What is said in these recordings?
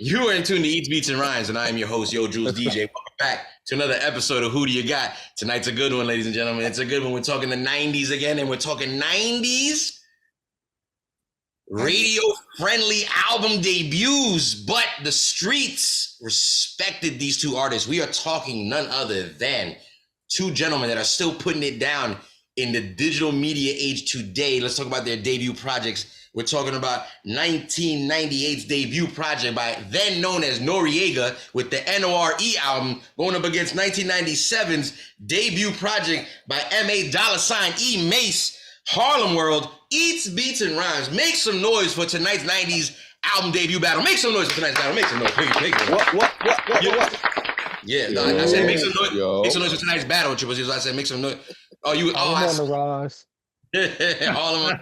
You are in tune to Eats, Beats, and Rhymes, and I am your host, Yo Jules DJ. Welcome back to another episode of Who Do You Got? Tonight's a good one, ladies and gentlemen. It's a good one. We're talking the 90s again, and we're talking 90s radio-friendly album debuts, but the streets respected these two artists. We are talking none other than two gentlemen that are still putting it down in the digital media age today. Let's talk about their debut projects. We're talking about 1998's debut project by then known as N.O.R.E with the N.O.R.E album going up against 1997's debut project by M.A.$E Mace, Harlem World, Eats, Beats, and Rhymes. Make some noise for tonight's 90s album debut battle. Make some noise for tonight's battle. Make some noise. Make some noise. What? Yeah, no, I said make some noise. Make some noise for tonight's battle, Triple C. I said make some noise. Oh, you? Oh, I'm on the rise. Harlem.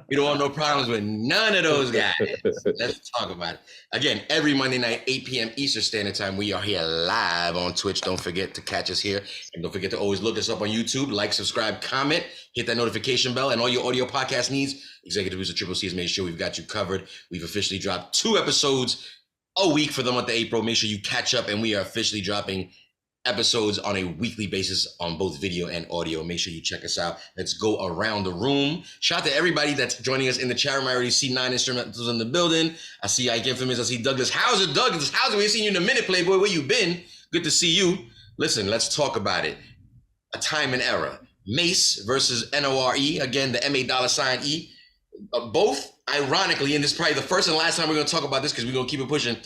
We don't want no problems with none of those guys. Let's talk about it. Again, every Monday night, 8 p.m. Eastern Standard Time, we are here live on Twitch. Don't forget to catch us here. And don't forget to always look us up on YouTube. Like, subscribe, comment, hit that notification bell, and all your audio podcast needs. Executive producer Triple C has made sure we've got you covered. We've officially dropped 2 episodes a week for the month of April. Make sure you catch up, and we are officially dropping episodes on a weekly basis on both video and audio. Make sure you check us out. Let's go around the room. Shout out to everybody that's joining us in the chat room. I already see 9 instrumentals in the building. I see Ike Infamous. I see Douglas. How's it, Douglas? How's it? We ain't seen you in a minute, Playboy. Where you been? Good to see you. Listen, let's talk about it. A time and era. Mace versus N.O.R.E. Again, the M.A.$E. Both, ironically, and this is probably the first and last time we're going to talk about this because we're going to keep it pushing.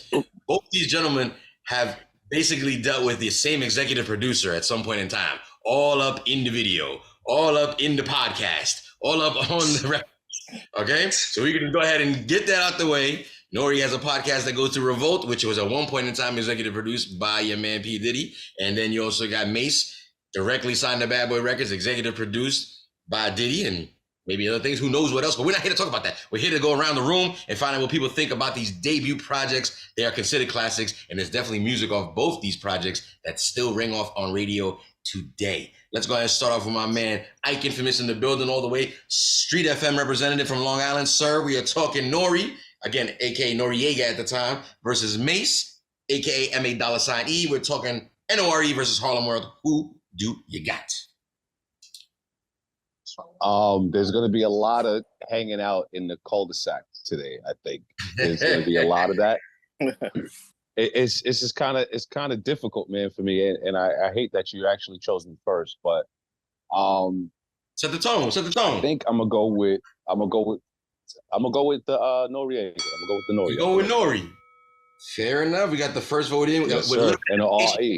Both these gentlemen have basically dealt with the same executive producer at some point in time, all up in the video, all up in the podcast, all up on the record. Okay, so we can go ahead and get that out the way. N.O.R.E has a podcast that goes to Revolt, which was at one point in time executive produced by your man P. Diddy. And then you also got Mace, directly signed to Bad Boy Records, executive produced by Diddy, and maybe other things, who knows what else, but we're not here to talk about that. We're here to go around the room and find out what people think about these debut projects. They are considered classics, and there's definitely music off both these projects that still ring off on radio today. Let's go ahead and start off with my man, Ike Infamous in the building all the way. Street FM representative from Long Island. Sir, we are talking N.O.R.E, again, a.k.a. Noriega at the time, versus Mace, a.k.a. M.A.$E. We're talking N.O.R.E versus Harlem World. Who do you got? There's going to be a lot of hanging out in the cul-de-sac today. I think there's going to be a lot of that. It's just kind of difficult, man, for me, and I hate that you actually chose me first, but set the tone. I think I'm gonna go with the N.O.R.E. I'm gonna go with the N.O.R.E. You go with N.O.R.E. Fair enough. We got the first vote in. Yes, sir. N.O.R.E.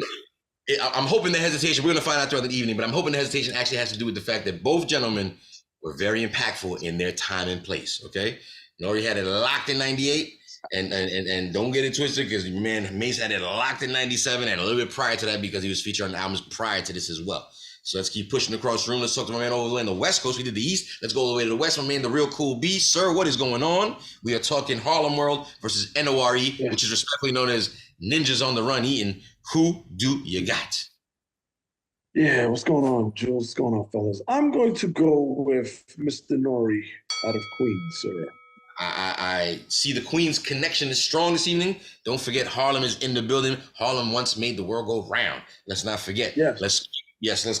I'm hoping the hesitation, we're going to find out throughout the evening, but I'm hoping the hesitation actually has to do with the fact that both gentlemen were very impactful in their time and place, okay? N.O.R.E had it locked in 98, and don't get it twisted, because, man, Mace had it locked in 97 and a little bit prior to that because he was featured on the albums prior to this as well. So let's keep pushing across the room. Let's talk to my man over in the West Coast. We did the East. Let's go all the way to the West. My man, the Real Cool B. Sir, what is going on? We are talking Harlem World versus N.O.R.E, which is respectfully known as Ninjas on the Run Eating. Who do you got? Yeah, what's going on, Jules? What's going on, fellas? I'm going to go with Mr. N.O.R.E out of Queens, sir. I see the Queens connection is strong this evening. Don't forget, Harlem is in the building. Harlem once made the world go round. Let's not forget. Let's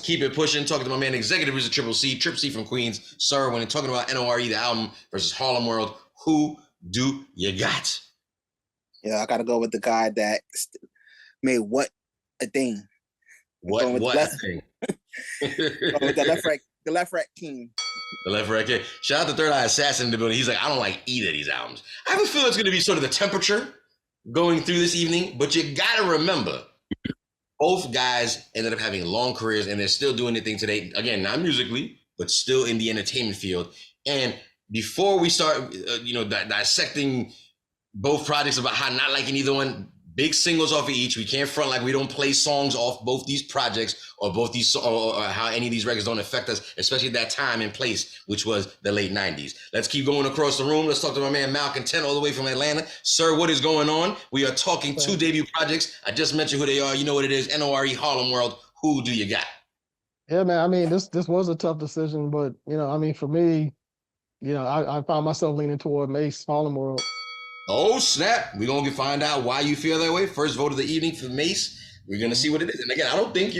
keep it pushing. Talking to my man, executive producer Triple C from Queens. Sir, when you're talking about N.O.R.E, the album versus Harlem World, who do you got? Yeah, I got to go with the guy that made what a thing. What a thing. The left right king. The left right king. Shout out to Third Eye Assassin in the building. He's like, I don't like either of these albums. I have a feeling it's going to be sort of the temperature going through this evening, but you got to remember, both guys ended up having long careers, and they're still doing their thing today. Again, not musically, but still in the entertainment field. And before we start, dissecting both projects about how not liking either one, big singles off of each. We can't front like we don't play songs off both these projects or both these or how any of these records don't affect us, especially that time and place, which was the late 90s. Let's keep going across the room. Let's talk to my man Malcolm 10 all the way from Atlanta. Sir, what is going on? We are talking 2 debut projects. I just mentioned who they are. You know what it is. N.O.R.E, Harlem World. Who do you got? Yeah, man. I mean, this was a tough decision, but for me, I found myself leaning toward Mace, Harlem World. Oh, snap. We're going to find out why you feel that way. First vote of the evening for Mace. We're going to see what it is. And again, I don't think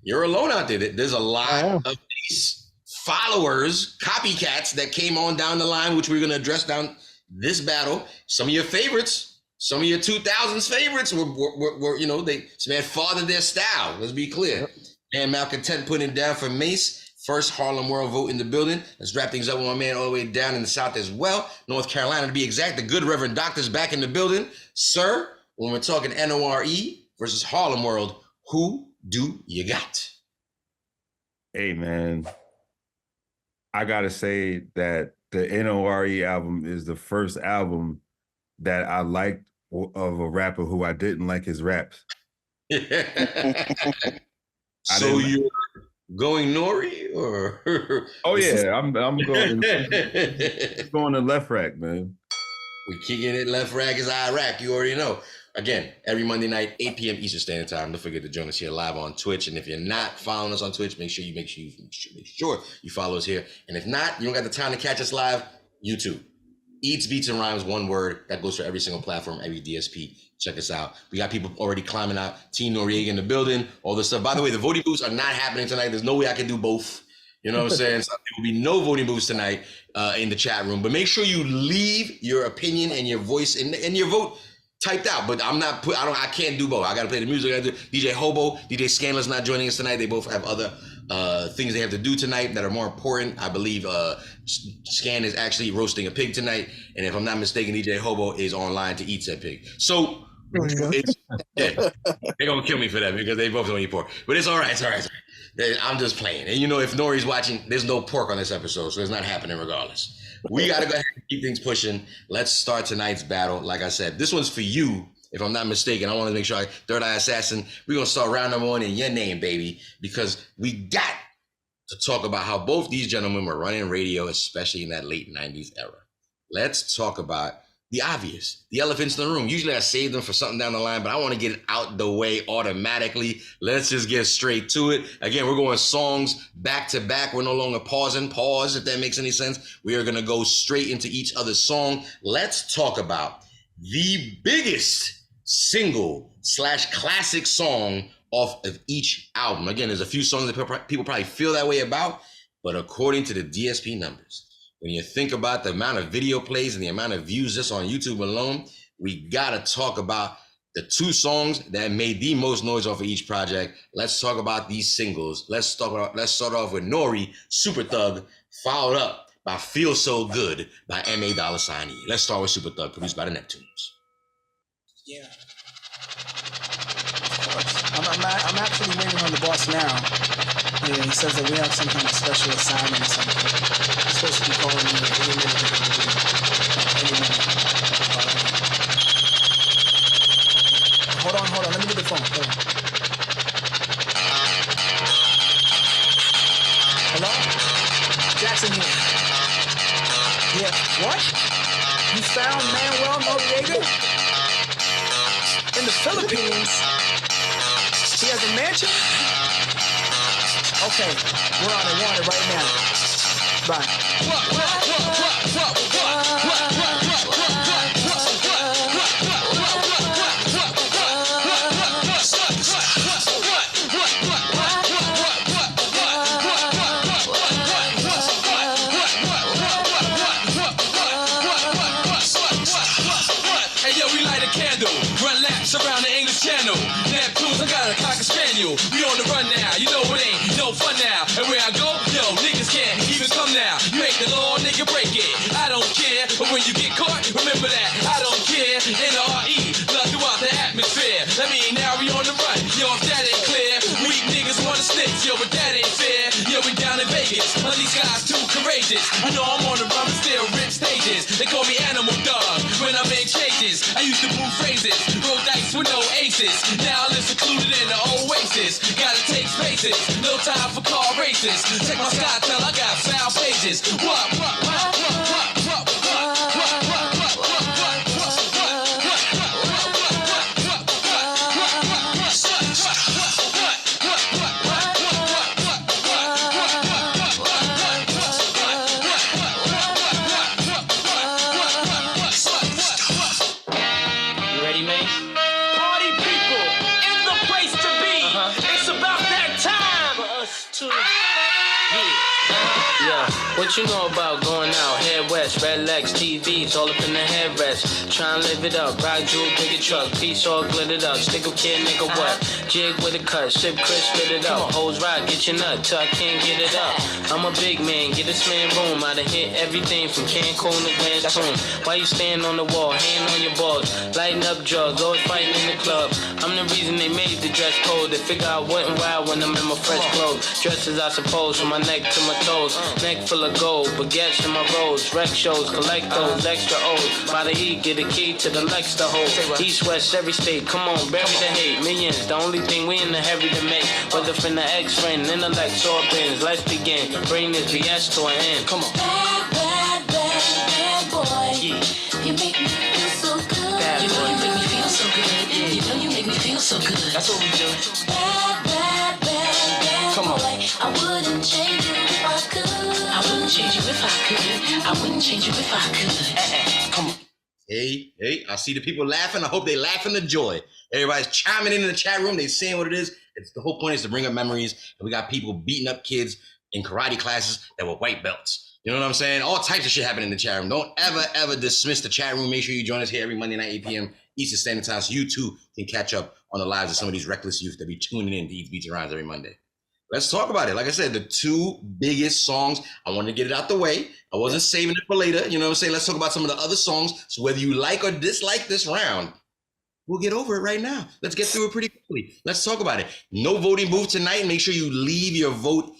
you're alone out there. There's a lot of these followers, copycats that came on down the line, which we're going to address down this battle. Some of your favorites, some of your 2000s favorites were you know, this man fathered their style. Let's be clear. Yep. And Malcontent putting it down for Mace. First Harlem World vote in the building. Let's wrap things up with my man all the way down in the South as well. North Carolina, to be exact. The good Reverend Doctor's back in the building. Sir, when we're talking N.O.R.E. versus Harlem World, who do you got? Hey, man. I got to say that the N.O.R.E. album is the first album that I liked of a rapper who I didn't like his raps. So you're going N.O.R.E. or? Oh yeah, I'm going to left rack, man. We kicking it left rack is Iraq. You already know. Again, every Monday night, 8 p.m. Eastern Standard Time. Don't forget to join us here live on Twitch. And if you're not following us on Twitch, make sure you follow us here. And if not, you don't got the time to catch us live, YouTube. Eats, Beats, and Rhymes, one word. That goes for every single platform, every DSP. Check us out. We got people already climbing out. Team Noriega in the building, all this stuff. By the way, the voting booths are not happening tonight. There's no way I can do both. You know what I'm saying? So there will be no voting booths tonight in the chat room. But make sure you leave your opinion and your voice and your vote typed out. But I can't do both. I got to play the music. I got to do DJ Hobo, DJ Scandal's not joining us tonight. They both have other things they have to do tonight that are more important. I believe Scan is actually roasting a pig tonight. And if I'm not mistaken, DJ Hobo is online to eat said pig. So they're going to kill me for that because they both don't eat pork. But it's all right. It's all right. I'm just playing. And you know, if N.O.R.E's watching, there's no pork on this episode, so it's not happening regardless. We got to go ahead and keep things pushing. Let's start tonight's battle. Like I said, this one's for you. If I'm not mistaken, I want to make sure Third Eye Assassin, we're going to start round number one in your name, baby, because we got to talk about how both these gentlemen were running radio, especially in that late 90s era. Let's talk about the obvious, the elephants in the room. Usually I save them for something down the line, but I want to get it out the way automatically. Let's just get straight to it. Again, we're going songs back to back. We're no longer pausing. Pause, if that makes any sense. We are going to go straight into each other's song. Let's talk about the biggest single / classic song off of each album. Again, there's a few songs that people probably feel that way about, but according to the DSP numbers, when you think about the amount of video plays and the amount of views just on YouTube alone, we gotta talk about the two songs that made the most noise off of each project. Let's talk about these singles. Let's start off with N.O.R.E, Super Thug, followed up by Feel So Good by M.A. $E. Let's start with Super Thug, produced by the Neptunes. Yeah. Of course. I'm actually waiting on the boss now. Yeah, he says that we have some kind of special assignment or something. He's supposed to be calling me any minute. Any minute. Hold on. Let me get the phone. Hold on. Hello? Jackson here. Yeah. What? You found Manuel Noriega? In the Philippines? He has a mansion? Okay, we're on it right now. Bye. Hey yo, we light a candle, run laps around the English Channel. Neptunes, I got a cocker spaniel. We on the run now, you know it ain't no fun now. And where I go, yo, niggas can't even come now. You make the law, nigga, break it. I don't care, but when you get caught, remember that. I don't care. N.O.R.E, love throughout the atmosphere. That mean now we on the run. Yo, if that ain't clear, weak niggas wanna snitch. Yo, but that ain't fair. Yo, we down in Vegas. All these guys too courageous. I know I'm on the run, but still rip stages. They call me Animal Dog when I make changes. I used to move phrases, roll dice with no aces. Now I live secluded in the oasis. Gotta take spaces, no time for car races. Check my sky till I got foul pages. What you know about going out? Head west, red legs, TVs, all up in the headrest. Try and live it up, ride jewel, bigger truck, piece all glittered up. Stick a kid, nigga, what? Jig with a cut, sip Chris, spit it up. Hoes rock, get your nut till I can't get it up. I'm a big man, get this man room. I done hit everything from Cancun to Grand Tune. Why you stand on the wall, hand on your balls, lighting up drugs, always fighting in the club. I'm the reason they made the dress code. They figure out what and why when I'm in my fresh clothes. Dresses, I suppose, from my neck to my toes. Neck full of gold, baguettes in my rolls. Rec shows, collect those extra O's. By the E, get a key to the Lex to hold. East, west, every state, come on, bury the hate. Millions, the only thing we in the hurry to make. Whether from the ex-friend, intellect, or bins. Let's begin, bring this BS to an end. Come on. Bad, bad, bad, bad boy. Yeah. You make me feel so good. Bad you know boy. you make me feel so good. Yeah. You know you make me feel so good. That's what we do. Bad, bad, bad, bad Come on. boy. I wouldn't change you if I could. I wouldn't change you if I could. I wouldn't change you if I could. Come on. Hey, I see the people laughing. I hope they laughing the joy. Everybody's chiming in the chat room. They saying what it is. It's the whole point is to bring up memories. And we got people beating up kids in karate classes that were white belts. You know what I'm saying? All types of shit happening in the chat room. Don't ever dismiss the chat room. Make sure you join us here every Monday night, 8 p.m. Eastern Standard Time, so you too can catch up on the lives of some of these reckless youth that be tuning in to Eats Beats and Rhymes every Monday. Let's talk about it. Like I said, the two biggest songs, I wanted to get it out the way. I wasn't saving it for later. You know what I'm saying? Let's talk about some of the other songs. So whether you like or dislike this round, we'll get over it right now. Let's get through it pretty quickly. Let's talk about it. No voting booth tonight. Make sure you leave your vote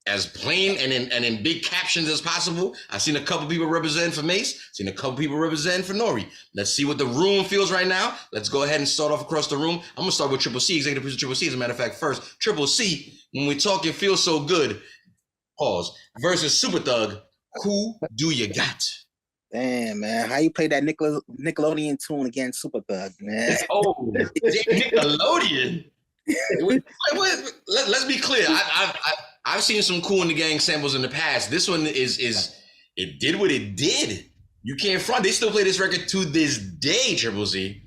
as plain and in big captions as possible. I've seen a couple people representing for Mace, seen a couple people representing for N.O.R.E. Let's see what the room feels right now. Let's go ahead and start off across the room. I'm gonna start with Triple C, executive producer Triple C. As a matter of fact, first, Triple C, when we talk, it feels so good, pause, versus SUPERTHUG, who do you got? Damn, man. How you play that Nickelodeon tune against SUPERTHUG, man? Oh, Nickelodeon. Let's be clear. I've seen some Kool and the Gang samples in the past. This one is it did what it did. You can't front. They still play this record to this day, Triple C.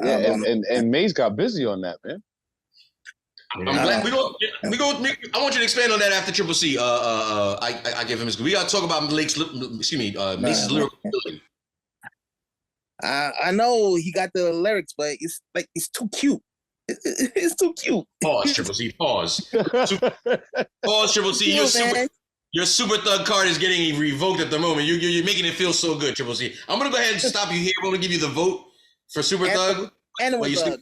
Yeah, and Maze got busy on that, man. I'm glad we go. I want you to expand on that after Triple C. I give him his. We got to talk about Mace's lyrical ability. I know he got the lyrics, but it's too cute. It's too cute. Pause, Triple C. Pause. Pause, Triple C. Your SUPERTHUG card is getting revoked at the moment. You're making it feel so good, Triple C. I'm gonna go ahead and stop you here. I'm gonna give you the vote for SUPERTHUG. Animal Thug.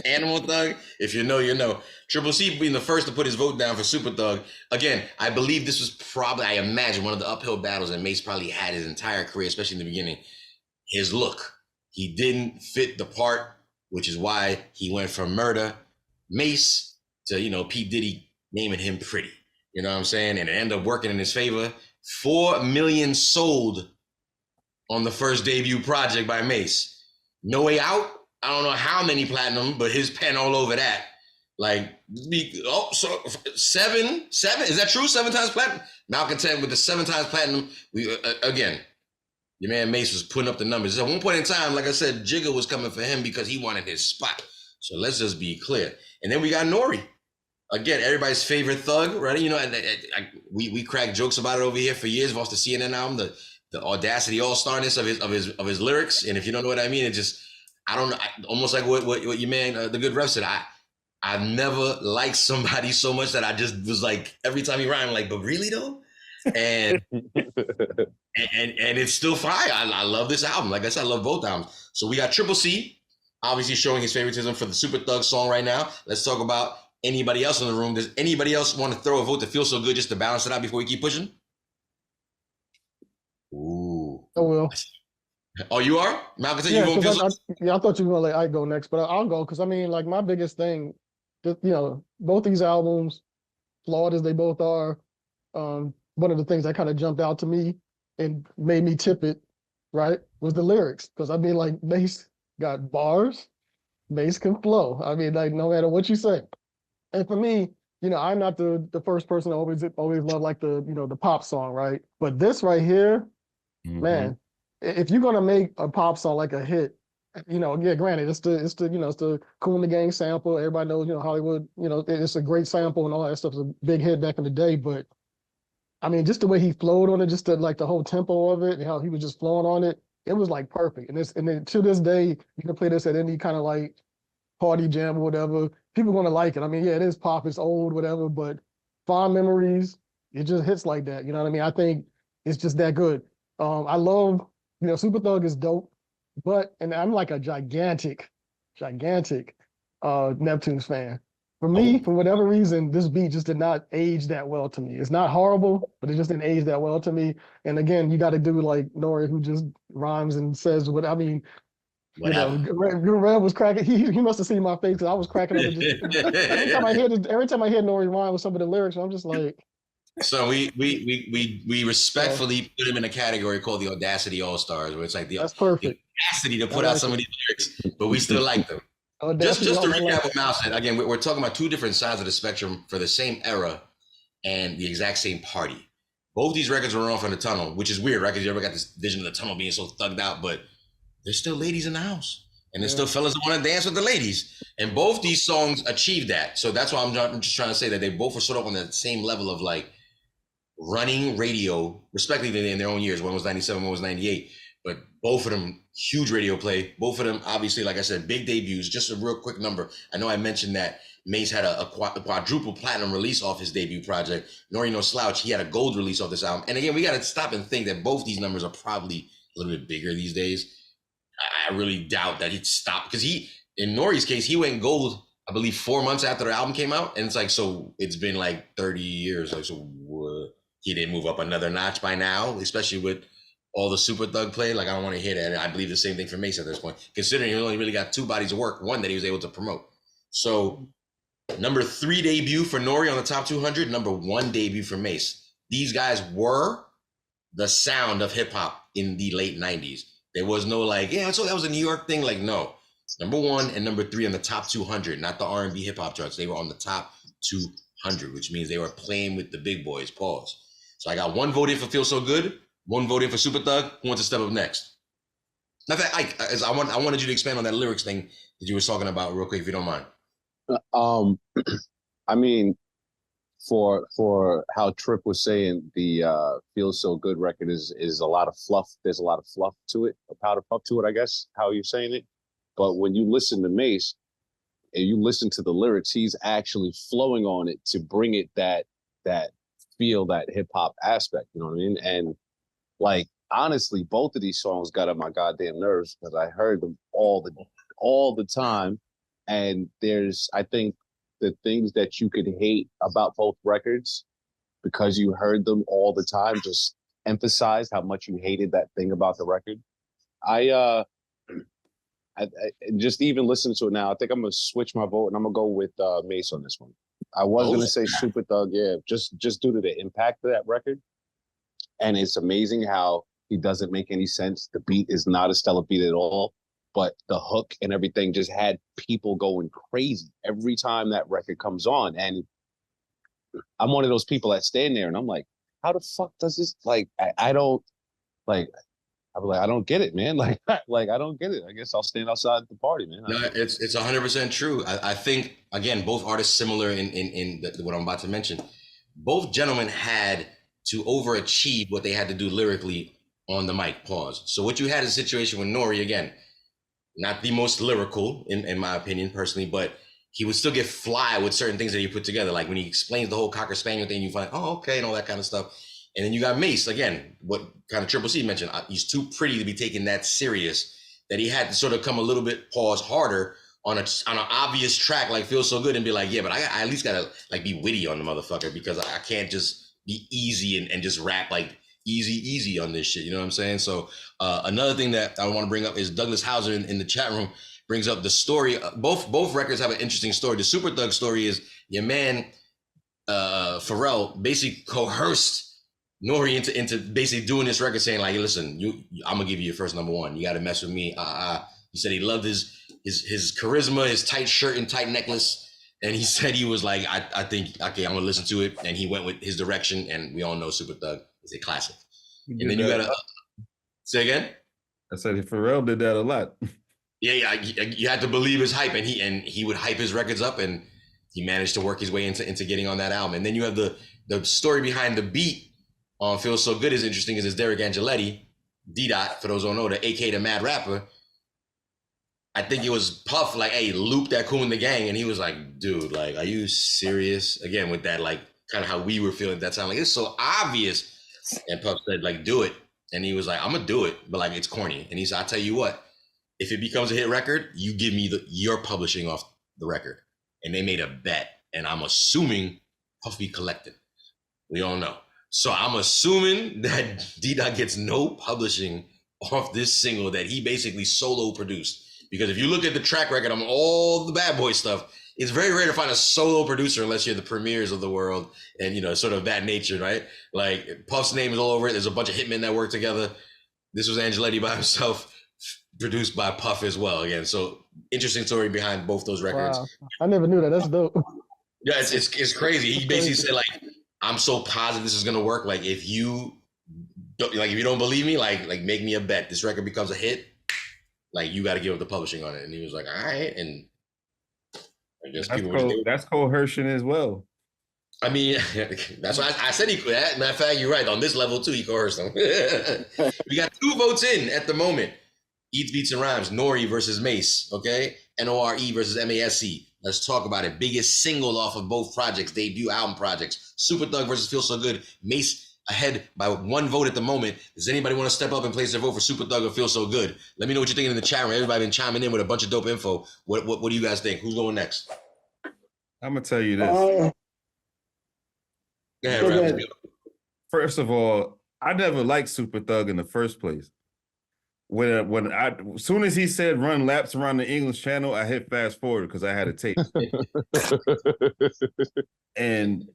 Animal Thug. If you know, you know. Triple C being the first to put his vote down for SUPERTHUG. Again, I believe this was probably, I imagine, one of the uphill battles that Mace probably had his entire career, especially in the beginning. His look. He didn't fit the part, which is why he went from Murder, Mace, to, P. Diddy naming him Pretty. You know what I'm saying? And it ended up working in his favor. 4 million sold on the first debut project by Mace. No Way Out, I don't know how many platinum, but his pen all over that. So 7, is that true? 7 times platinum? Malcontent with the 7 times platinum. Again, your man Mace was putting up the numbers. At one point in time, like I said, Jigga was coming for him because he wanted his spot. So let's just be clear. And then we got N.O.R.E. Again, everybody's favorite thug, right? We crack jokes about it over here for years. Off the CNN album, the audacity, all-starness of his lyrics. And if you don't know what I mean, it just, I don't know. Almost like what your man, the good rep said. I've never liked somebody so much that I just was like, every time he rhymed, like, but really though? And and it's still fire. I love this album. Like I said, I love both albums. So we got Triple C, obviously showing his favoritism for the SUPERTHUG song right now. Let's talk about anybody else in the room. Does anybody else want to throw a vote that feels so good just to balance it out before we keep pushing? Ooh. I will. Oh, you are? Malcolm, Yeah, you I thought you were gonna let Ike go next, but I'll go because I mean, like my biggest thing, both these albums, flawed as they both are, one of the things that kind of jumped out to me and made me tip it, right, was the lyrics. Because I mean, like Mace got bars, Mace can flow. I mean, like no matter what you say. And for me, I'm not the first person to always love like the pop song, right? But this right here, man, if you're gonna make a pop song like a hit, granted, it's the Kool and the Gang sample. Everybody knows, Hollywood, it's a great sample and all that stuff. It's a big hit back in the day. But I mean, just the way he flowed on it, just like the whole tempo of it, and how he was just flowing on it, it was like perfect. And then to this day, you can play this at any kind of like party jam or whatever. People gonna like it. I mean, yeah, it is pop, it's old, whatever, but fond memories, it just hits like that. You know what I mean? I think it's just that good. I love, Super Thug is dope, and I'm like a gigantic Neptunes fan. For me, for whatever reason, this beat just did not age that well to me. It's not horrible, but it just didn't age that well to me. And again, you got to do like N.O.R.E, who just rhymes and says what I mean. Whatever. Rev was cracking. He must have seen my face because I was cracking up. Every time I hear N.O.R.E rhyme with some of the lyrics, I'm just like. So we respectfully put him in a category called the Audacity All Stars, where it's like the audacity to put out some of these lyrics, but we still like them. Just to recap what Mal said, again, we're talking about two different sides of the spectrum for the same era and the exact same party. Both these records were on from the tunnel, which is weird, right? Because you ever got this vision of the tunnel being so thugged out, but there's still ladies in the house. And there's still fellas that want to dance with the ladies. And both these songs achieved that. So that's why I'm just trying to say that they both were sort of on the same level of like running radio, respectively in their own years. One was 97, one was 98. But both of them, huge radio play. Both of them, obviously, like I said, big debuts. Just a real quick number. I know I mentioned that Mace had a quadruple platinum release off his debut project. N.O.R.E No Slouch, he had a gold release off this album. And again, we got to stop and think that both these numbers are probably a little bit bigger these days. I really doubt that he'd stop because in N.O.R.E's case, he went gold, I believe, 4 months after the album came out. And it's like, so it's been like 30 years. Like, so he didn't move up another notch by now, especially with all the Super Thug play. Like, I don't want to hear that. And I believe the same thing for Mace at this point, considering he only really got 2 bodies of work, one that he was able to promote. So number 3 debut for N.O.R.E on the top 200, number 1 debut for Mace. These guys were the sound of hip hop in the late 90s. There was no like, yeah, so that was a New York thing. Like, no. Number 1 and number 3 on the top 200, not the R&B hip hop charts. They were on the top 200, which means they were playing with the big boys. Pause. So I got 1 vote in for Feel So Good, 1 vote in for Super Thug. Who wants to step up next? Not that I wanted you to expand on that lyrics thing that you were talking about real quick, if you don't mind. I mean, for how Trip was saying, the Feel So Good record is a lot of fluff. There's a lot of fluff to it, a powder puff to it, I guess, how you're saying it. But when you listen to Mace and you listen to the lyrics, he's actually flowing on it to bring it that feel, that hip hop aspect, you know what I mean? And like, honestly, both of these songs got on my goddamn nerves because I heard them all the time. And I think the things that you could hate about both records because you heard them all the time just emphasized how much you hated that thing about the record. I just even listening to it now, I think I'm gonna switch my vote and I'm gonna go with Mace on this one. I was gonna say Super Thug, yeah, just due to the impact of that record. And it's amazing how he doesn't make any sense. The beat is not a stellar beat at all, but the hook and everything just had people going crazy every time that record comes on. And I'm one of those people that stand there and I'm like, how the fuck does this, like, I don't, like, I'm like, I don't get it, man. Like, I don't get it. I guess I'll stand outside the party, man. No, it's 100% true. I think, again, both artists similar in what I'm about to mention. Both gentlemen had to overachieve what they had to do lyrically on the mic. Pause. So what you had is a situation with N.O.R.E, again, not the most lyrical in my opinion personally, but he would still get fly with certain things that he put together. Like when he explains the whole Cocker Spaniel thing, you find, oh, okay, and all that kind of stuff. And then you got Mace, again, what kind of Triple C mentioned, he's too pretty to be taken that serious, that he had to sort of come a little bit pause harder on an obvious track like Feel So Good and be like, yeah, but I at least gotta like be witty on the motherfucker because I can't just be easy and just rap like easy on this shit. You know what I'm saying? So another thing that I want to bring up is Douglas Hauser in the chat room brings up the story. Both records have an interesting story. The Super Thug story is your man Pharrell basically coerced N.O.R.E into basically doing this record, saying like, hey, listen, I'm gonna give you your first number 1. You got to mess with me. He said he loved his charisma, his tight shirt and tight necklace. And he said he was like, I think, okay, I'm gonna listen to it. And he went with his direction. And we all know Super Thug is a classic. And then you gotta say again. I said Pharrell did that a lot. Yeah, you had to believe his hype, and he would hype his records up, and he managed to work his way into getting on that album. And then you have the story behind the beat on Feels So Good is interesting because it's Derek Angeletti, D.DOT, for those who don't know, the AK the Mad Rapper. I think it was Puff, like, hey, Luke that cool in the gang. And he was like, dude, like, are you serious? Again, with that, like, kind of how we were feeling at that time. Like, it's so obvious. And Puff said, like, do it. And he was like, I'm going to do it. But, like, it's corny. And he said, I'll tell you what, if it becomes a hit record, you give me your publishing off the record. And they made a bet. And I'm assuming Puff be collecting. We don't know. So I'm assuming that D.DOT gets no publishing off this single that he basically solo produced. Because if you look at the track record on all the Bad Boy stuff, it's very rare to find a solo producer unless you're the premieres of the world and, you know, sort of that nature, right? Like Puff's name is all over it. There's a bunch of hitmen that work together. This was Angeletti by himself, produced by Puff as well. Again, so interesting story behind both those records. Wow. I never knew that. That's dope. Yeah, it's crazy. He basically said, like, I'm so positive this is gonna work. Like, if you don't believe me, like make me a bet. This record becomes a hit. Like, you got to give up the publishing on it. And he was like, all right. And I guess that's coercion as well. I mean, that's why I said he could. Matter of fact, you're right. On this level, too, he coerced them. We got 2 votes in at the moment. Eats, Beats, and Rhymes, N.O.R.E versus Mase, okay? N-O.R.E versus MASE. Let's talk about it. Biggest single off of both projects, debut album projects. SUPERTHUG versus Feel So Good. Mase ahead by 1 vote at the moment. Does anybody want to step up and place their vote for SUPERTHUG or Feel So Good? Let me know what you're thinking in the chat room. Everybody been chiming in with a bunch of dope info. What do you guys think? Who's going next? I'm gonna tell you this. Go ahead, Rap. First of all, I never liked SUPERTHUG in the first place. As soon as he said run laps around the English Channel, I hit fast forward because I had a tape. And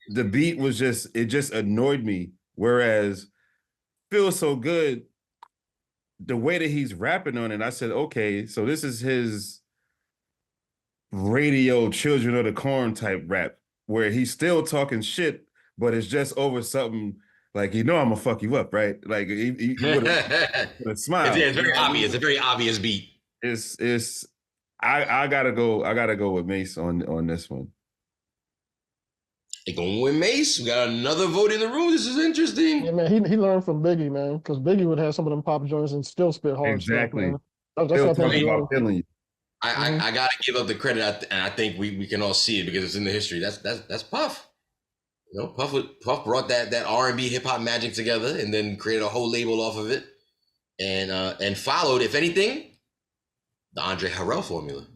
the beat was just annoyed me. Whereas Feel So Good, the way that he's rapping on it, I said, okay, so this is his radio Children of the Corn type rap, where he's still talking shit, but it's just over something like, you know, I'm gonna fuck you up, right? Like he with a smile. It's very obvious. It's a very obvious beat. I gotta go with Mase on this one. They going with Mase. We got another vote in the room. This is interesting. Yeah, man, he learned from Biggie, man, because Biggie would have some of them pop joints and still spit hard stuff, man. That's how I gotta give up the credit, and I think we can all see it because it's in the history. That's Puff. You know, Puff brought that R&B hip hop magic together, and then created a whole label off of it, and followed, if anything, the Andre Harrell formula.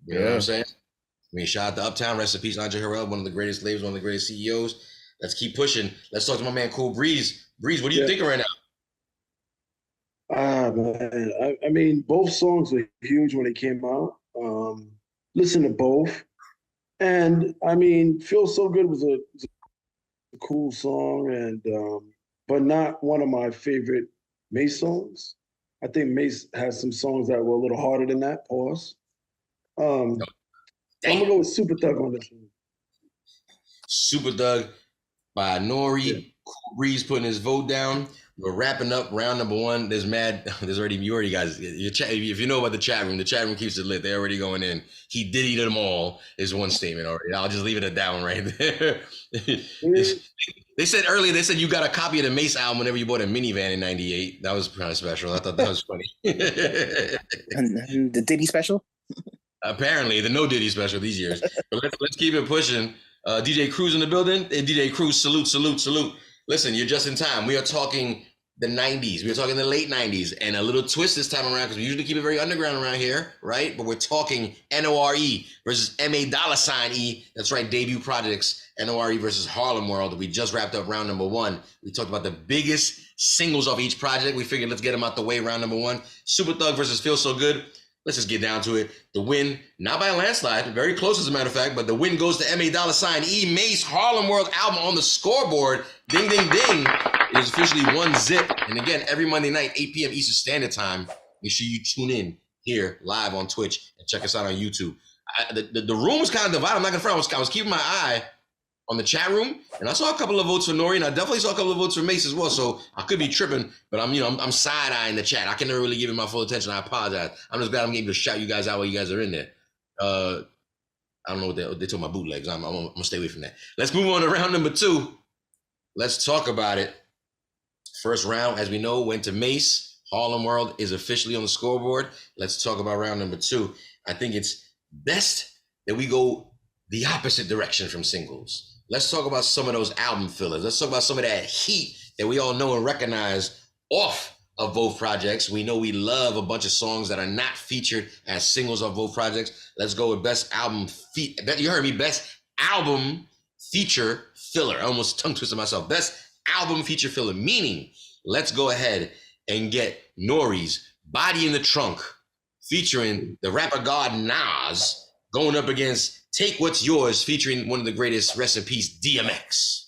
You know what I'm saying? I mean, shout out to Uptown, rest in peace, Andre Harrell, one of the greatest labels, one of the greatest CEOs. Let's keep pushing. Let's talk to my man, Cool Breeze. Breeze, what are you thinking right now? Man, I mean, both songs were huge when they came out. Listen to both. And I mean, Feel So Good was a cool song, and but not one of my favorite Mase songs. I think Mase has some songs that were a little harder than that. Pause. I'm gonna go with SUPERTHUG on this one. SUPERTHUG by N.O.R.E. Yeah. Cool Breeze putting his vote down. We're wrapping up round number 1. There's you already guys, if you know about the chat room keeps it lit. They're already going in. He did eat them all is one statement already. I'll just leave it at that one right there. They said earlier, you got a copy of the Mase album whenever you bought a minivan in 98. That was kind of special. I thought that was funny. And the Diddy special? Apparently, the No Diddy special these years. But let's keep it pushing. DJ Cruz in the building. Hey, DJ Cruz, salute. Listen, you're just in time. We are talking the 90s. We are talking the late 90s. And a little twist this time around, because we usually keep it very underground around here, right? But we're talking N.O.R.E. versus M.A$E. That's right, debut projects. N.O.R.E. versus Harlem World. We just wrapped up round number 1. We talked about the biggest singles off each project. We figured let's get them out the way, round number 1. SUPERTHUG versus Feel So Good. Let's just get down to it. The win, not by a landslide, very close as a matter of fact, but the win goes to M.A$E. Mase Harlem World album on the scoreboard. Ding, ding, ding. It is officially 1-0. And again, every Monday night, 8 p.m. Eastern Standard Time. Make sure you tune in here live on Twitch and check us out on YouTube. The room was kind of divided. I'm not gonna front. I was keeping my eye on the chat room, and I saw a couple of votes for N.O.R.E, and I definitely saw a couple of votes for Mase as well. So I could be tripping, but I'm side-eyeing the chat. I can never really give it my full attention. I apologize. I'm just glad I'm able to shout you guys out while you guys are in there. I don't know what they told my bootlegs. I'm gonna stay away from that. Let's move on to round number 2. let's talk about it. First round, as we know, went to Mace. Harlem World is officially on the scoreboard. Let's talk about round number 2. I think it's best that we go the opposite direction from singles. Let's talk about some of those album fillers. Let's talk about some of that heat that we all know and recognize off of both projects. We know we love a bunch of songs that are not featured as singles of both projects. Let's go with best album you heard me, best album feature filler. I almost tongue twisted myself. Best album feature filler, meaning let's go ahead and get N.O.R.E's Body in the Trunk featuring the rapper god Nas going up against Take What's Yours featuring one of the greatest, rest in peace, DMX.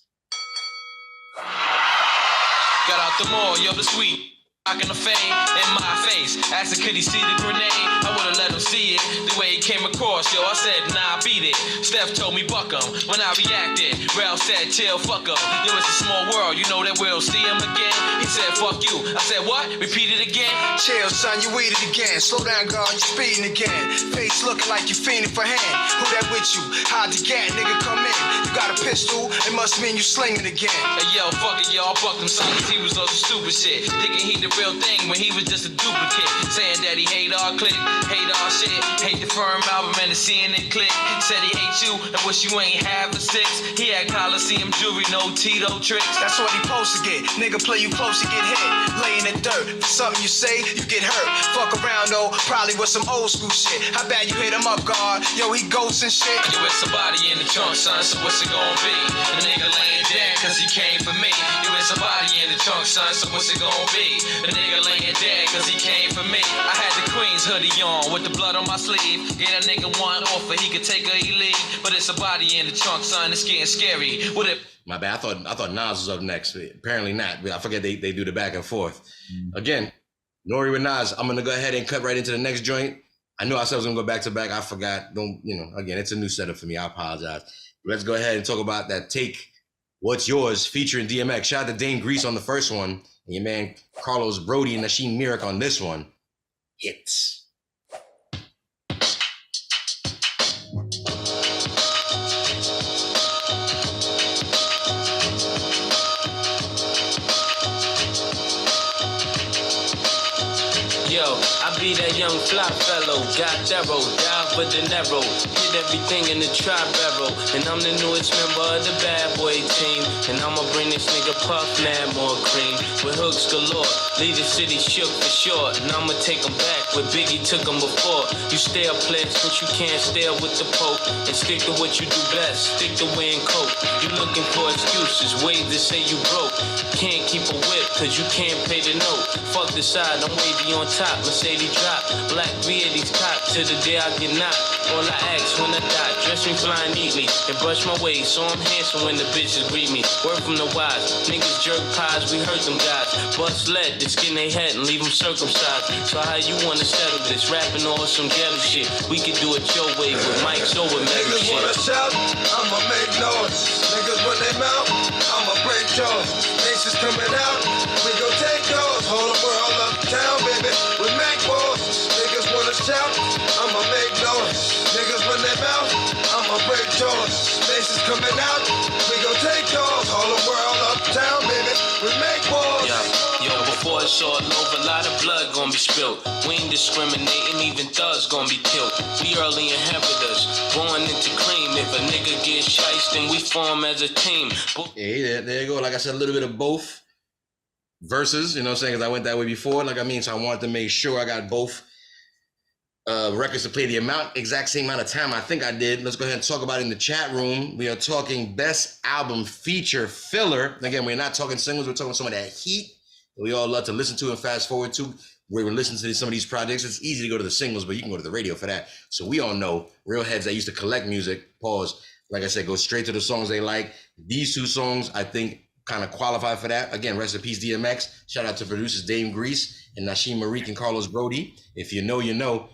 Got out the mall, yo, the sweet. Rockin' the fame in my face. Asking could he see the grenade? I would've let him see it the way he came across. Yo, I said, nah, beat it. Steph told me buck him when I reacted. Ralph said, chill, fuck him. Yo, it's a small world, you know that we'll see him again. He said, fuck you. I said, what? Repeat it again. Chill, son, you weeded again. Slow down, God, you speeding again. Face looking like you fiending for hand. Who that with you? Hide the gat, nigga, come in. You got a pistol, it must mean you slinging again. Hey, yo, fuck it, yo, I bucked him, son, cause he was on some stupid shit. Thinking he the real thing when he was just a duplicate. Saying that he hate our clique, hate our shit, hate the firm album and the CNN click. Said he hate you and wish you ain't have a 6. He had Coliseum jewelry, no Tito tricks. That's what he supposed to get. Nigga play you close, you get hit. Lay in the dirt. For something you say, you get hurt. Fuck around though, probably with some old school shit. How bad you hit him up, guard? Yo, he ghosts and shit. Yo, it's somebody in the trunk, son, so what's it gonna be? The nigga laying dead cause he came for me. Yo, it's somebody in the trunk, son, so what's it gonna be? The nigga laying dead cause he came for me. I had the Queen's hoodie on with the blood on my sleeve. Get a nigga one offer, he could take or he leave. But it's a body in the trunk, son, it's getting scary. What if... My bad, I thought Nas was up next. Apparently not. I forget they do the back and forth. Again, N.O.R.E with Nas. I'm gonna go ahead and cut right into the next joint. I knew I said I was gonna go back to back. I forgot. Again, it's a new setup for me. I apologize. Let's go ahead and talk about that Take What's Yours featuring DMX. Shout out to Dane Grease on the first one. And your man Carlos Brody and Nasheem Myrick on this one. Hits. Yo, I be that young fly fellow, got thorough, dive with the narrow, did everything in the tri-barrel, and I'm the newest member of the bad boy team, and I'ma bring this nigga Puff mad more cream, with hooks galore, leave the city shook for sure, and I'ma take him back where Biggie took him before. You stay up pledge, but you can't stay up with the Pope, and stick to what you do best, stick to wearing coat. You looking for excuses, ways to say you broke, can't keep a whip, cause you can't pay the note. Fuck the side, I'm wavy on top, Mercedes drop, black V80s cop, to the day I get knocked. All I ask when I die, dress me fly neatly, and brush my way, so I'm handsome when the bitches greet me. Word from the wise, niggas jerk pies, we hurt them guys. Bust lead, they skin they head and leave them circumcised. So how you wanna settle this, rapping all some ghetto shit? We could do it your way, with mics over metal shit. Niggas wanna shout, I'ma make noise. Niggas when they mouth, I'ma break jaws. Nations coming out, we gon' take yours. Hold the world uptown, baby, we make wars. Niggas wanna shout, I'ma make noise. Niggas when they mouth, I'ma break jaws. Nations coming out, we gon' take yours. Hold the world uptown, baby, we make wars. Yo, before it's all over, a lot of blood gonna be spilled. We ain't discriminating, even thugs gonna be killed. We early inheritors, born into cream. If a nigga gets shiced, then we form as a team. Yeah, there you go. Like I said, a little bit of both verses, you know what I'm saying? Because I went that way before, so I wanted to make sure I got both records to play the exact same amount of time I think I did. Let's go ahead and talk about it in the chat room. We are talking best album feature filler. Again, we're not talking singles, we're talking some of that heat that we all love to listen to and fast forward to. We're listening to some of these projects. It's easy to go to the singles, but you can go to the radio for that. So we all know real heads that used to collect music, pause, like I said, go straight to the songs they like. These two songs, I think, kind of qualify for that. Again, rest in peace, DMX. Shout out to producers Dame Grease and Nasheem Myrick and Carlos Brody. If you know, you know.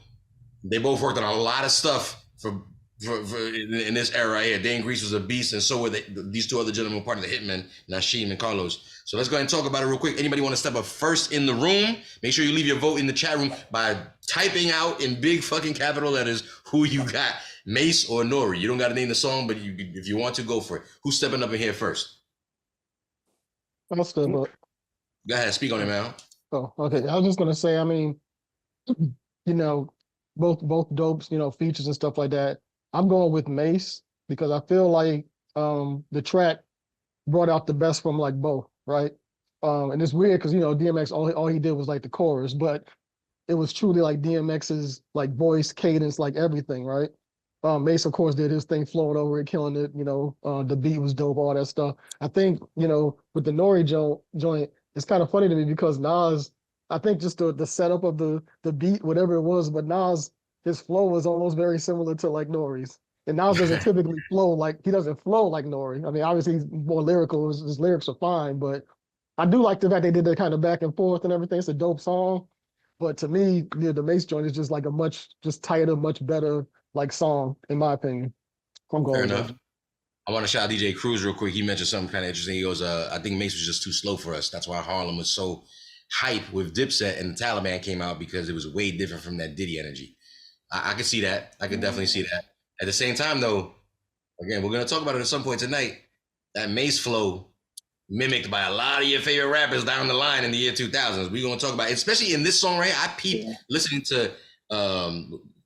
They both worked on a lot of stuff for in this era right here. Dame Grease was a beast, and so were these two other gentlemen, part of the Hitmen, Nasheem and Carlos. So let's go ahead and talk about it real quick. Anybody want to step up first in the room? Make sure you leave your vote in the chat room by typing out in big fucking capital letters who you got, Mace or N.O.R.E. You don't got to name the song, but if you want to, go for it. Who's stepping up in here first? I'll step up. Go ahead, speak on it, man. Oh, okay. I was just gonna say, I mean, you know, both dopes, features and stuff like that. I'm going with Mace because I feel like the track brought out the best from like both, right? And it's weird because DMX all he did was like the chorus, but it was truly like DMX's like voice, cadence, like everything, right? Mace, of course, did his thing, flowing over it, killing it. The beat was dope, all that stuff. I think, with the N.O.R.E joint, it's kind of funny to me because Nas, I think just the setup of the beat, whatever it was, but Nas, his flow was almost very similar to like N.O.R.E's. And Nas doesn't typically he doesn't flow like N.O.R.E. I mean, obviously he's more lyrical, his lyrics are fine, but I do like the fact they did that kind of back and forth and everything. It's a dope song. But to me, the Mace joint is just like a much just tighter, much better like song, in my opinion. I'm going Fair with enough. that. I want to shout out DJ Cruz real quick. He mentioned something kind of interesting. He goes, I think Mace was just too slow for us. That's why Harlem was so hype with Dipset and the Taliban came out, because it was way different from that Diddy energy. I could see that. I could definitely see that. At the same time, though, again, we're going to talk about it at some point tonight. That Mace flow mimicked by a lot of your favorite rappers down the line in the year 2000s. We're going to talk about it, especially in this song right here. I peeped listening to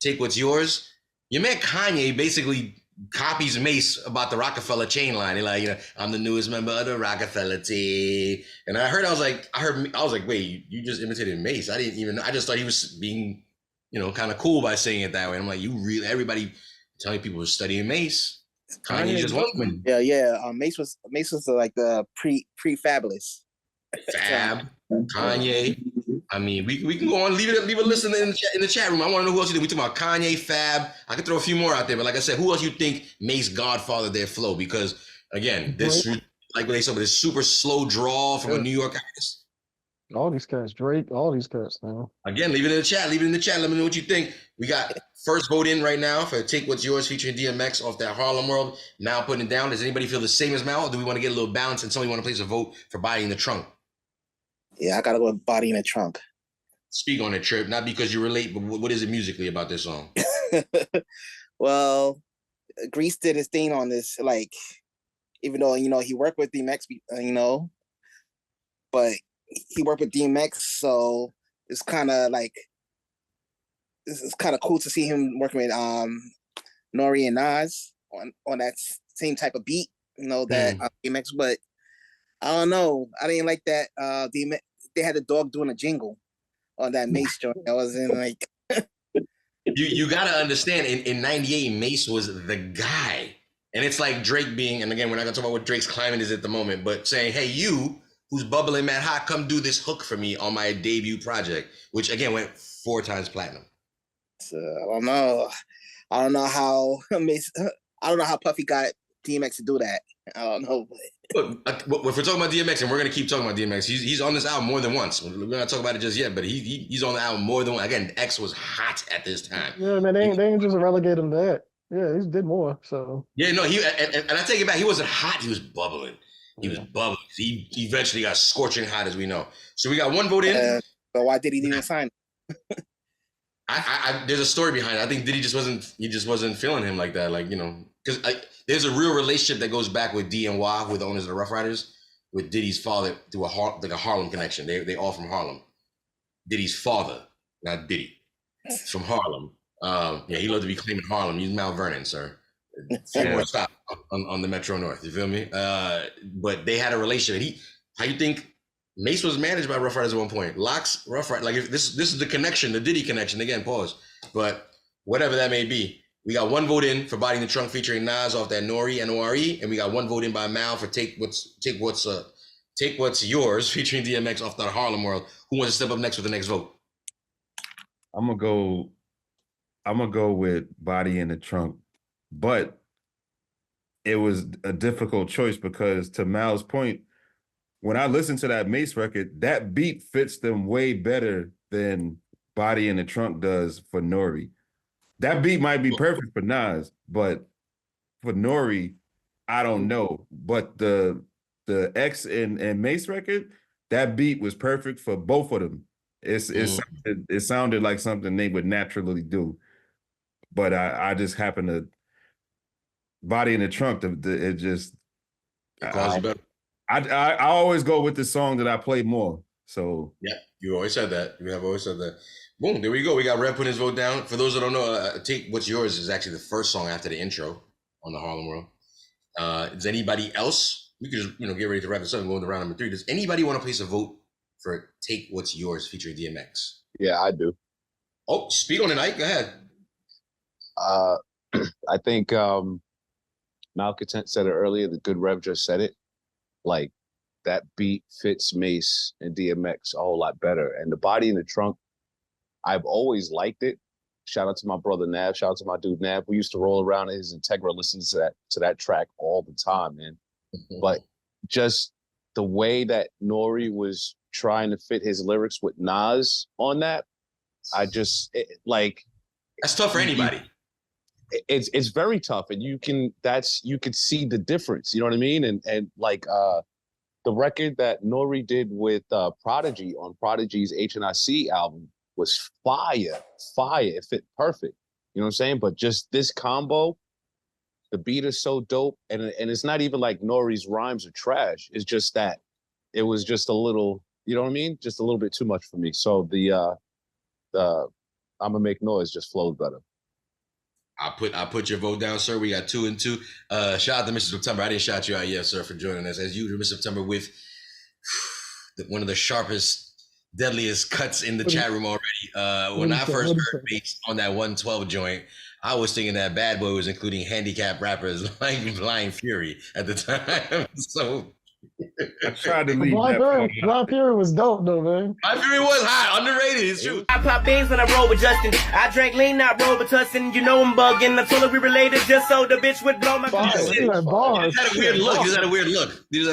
Take What's Yours. Your man Kanye basically copies Mace about the Rockefeller chain line. He's like, I'm the newest member of the Rockefeller team. And I was like, wait, you just imitated Mace. I didn't even know. I just thought he was being, kind of cool by saying it that way. And I'm like, everybody telling people was studying Mace. Kanye just won. Yeah. Mace was like the pre-Fabulous. Fab, Kanye. I mean, we can go on, leave a listen in the chat room. I want to know who else you think. We talking about Kanye, Fab. I could throw a few more out there, but like I said, who else you think Mace godfather their flow? Because again, this like what they said, this super slow drawl from a New York artist. All these cats, Drake, all these cats now. Again, leave it in the chat. Leave it in the chat. Let me know what you think. We got first vote in right now for Take What's Yours featuring DMX off that Harlem World. Mal putting it down. Does anybody feel the same as Mal, or do we want to get a little balance and somebody want to place a vote for Body in the Trunk? Yeah, I gotta go with Body in the Trunk. Speak on it, Trip. Not because you relate, but what is it musically about this song? Well, Grease did his thing on this, like, even though, he worked with DMX, but he worked with DMX, so it's kind of like, it's kind of cool to see him working with N.O.R.E and Nas on that same type of beat, that DMX, but I don't know. I didn't like that DMX, they had the dog doing a jingle on that Mace joint. I was in like you gotta understand, in 98, Mace was the guy. And it's like Drake being, and again, we're not gonna talk about what Drake's climate is at the moment, but saying, hey, you who's bubbling mad hot, come do this hook for me on my debut project, which again went 4 times platinum. So, I don't know how Mace, I don't know how Puffy got DMX to do that. I don't know. But if we're talking about DMX, and we're gonna keep talking about DMX, he's on this album more than once. We're not talking about it just yet, but he's on the album more than once. Again, X was hot at this time. Yeah, man, they ain't just relegate him to that. Yeah, he did more. So yeah, no, and I take it back. He wasn't hot. He was bubbling. He was bubbling. He eventually got scorching hot, as we know. So we got one vote in. But why did he even sign? There's a story behind it. I think Diddy just wasn't feeling him like that. Because there's a real relationship that goes back with D and Y, who are the owners of the Rough Riders, with Diddy's father through a Harlem connection. They all from Harlem. Diddy's father, not Diddy, from Harlem. He loved to be claiming Harlem. He's Mount Vernon, sir. More stop on the Metro North. You feel me? But they had a relationship. How you think Mace was managed by Rough Riders at one point? Locks, Rough Riders. Like, if this is the connection, the Diddy connection. Again, pause. But whatever that may be, we got one vote in for Body in the Trunk featuring Nas off that N.O.R.E, and we got one vote in by Mal for Take What's Yours featuring DMX off the Harlem World. Who wants to step up next with the next vote? I'm gonna go with Body in the Trunk, but it was a difficult choice because, to Mal's point, when I listened to that Mace record, that beat fits them way better than Body in the Trunk does for N.O.R.E. That beat might be perfect for Nas, but for N.O.R.E, I don't know. But the X and Mace record, that beat was perfect for both of them. It sounded like something they would naturally do. But I just happen to Body in the Trunk. It calls you better. I always go with the song that I play more. So yeah, you always said that. You have always said that. Boom, there we go. We got Rev putting his vote down. For those that don't know, Take What's Yours is actually the first song after the intro on the Harlem World. Does anybody else? We could just get ready to wrap this up and go into round number 3. Does anybody want to place a vote for Take What's Yours featuring DMX? Yeah, I do. Oh, speak on it, Ike. Go ahead. I think Malcontent said it earlier. The good Rev just said it. Like, that beat fits Mace and DMX a whole lot better. And the Body in the Trunk, I've always liked it. Shout out to my brother Nav. Shout out to my dude Nav. We used to roll around in his Integra, listen to that track all the time, man. But just the way that N.O.R.E was trying to fit his lyrics with Nas on that, that's tough for anybody. It's very tough, and you can see the difference. You know what I mean? And like the record that N.O.R.E did with Prodigy on Prodigy's HNIC album was fire. It fit perfect. You know what I'm saying? But just this combo, the beat is so dope, and it's not even like N.O.R.E's rhymes are trash. It's just that it was just a little, you know what I mean? Just a little bit too much for me. So the I'ma Make Noise just flowed better. I put your vote down, sir. We got 2 and 2. Shout out to Mr. September. I didn't shout you out yet, sir, for joining us. As usual, Mr. September with one of the sharpest, deadliest cuts in the chat room already. When I first heard bass on that 112 joint, I was thinking that Bad Boy was including handicapped rappers like Blind Fury at the time. So I tried to leave Blind Fury was dope though, man. Blind Fury was hot, underrated. It's true. I pop beans when I roll with Justin. I drank lean, not roll with Tussin. You know I'm bugging. I told her we related just so the bitch would blow my bars. He had a weird look. He had a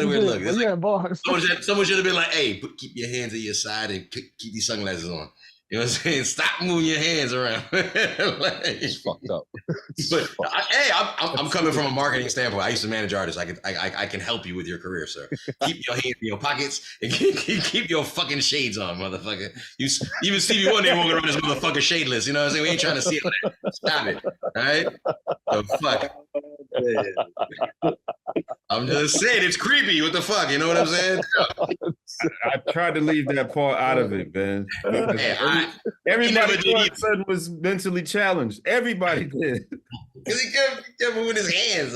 weird look. It's like, bars. Someone should have been like, "Hey, keep your hands at your side and keep these sunglasses on." You know what I'm saying? Stop moving your hands around. It's fucked up. But hey, I'm coming from a marketing standpoint. I used to manage artists. I can help you with your career, sir. Keep your hands in your pockets and keep your fucking shades on, motherfucker. Even Stevie Wonder ain't walking around this motherfucker shadeless. You know what I'm saying? We ain't trying to see it. Stop it. All right? The fuck. I'm just saying it's creepy. What the fuck? You know what I'm saying? I tried to leave that part out of it, man. Everybody was mentally challenged. Everybody did. Because he kept moving his hands.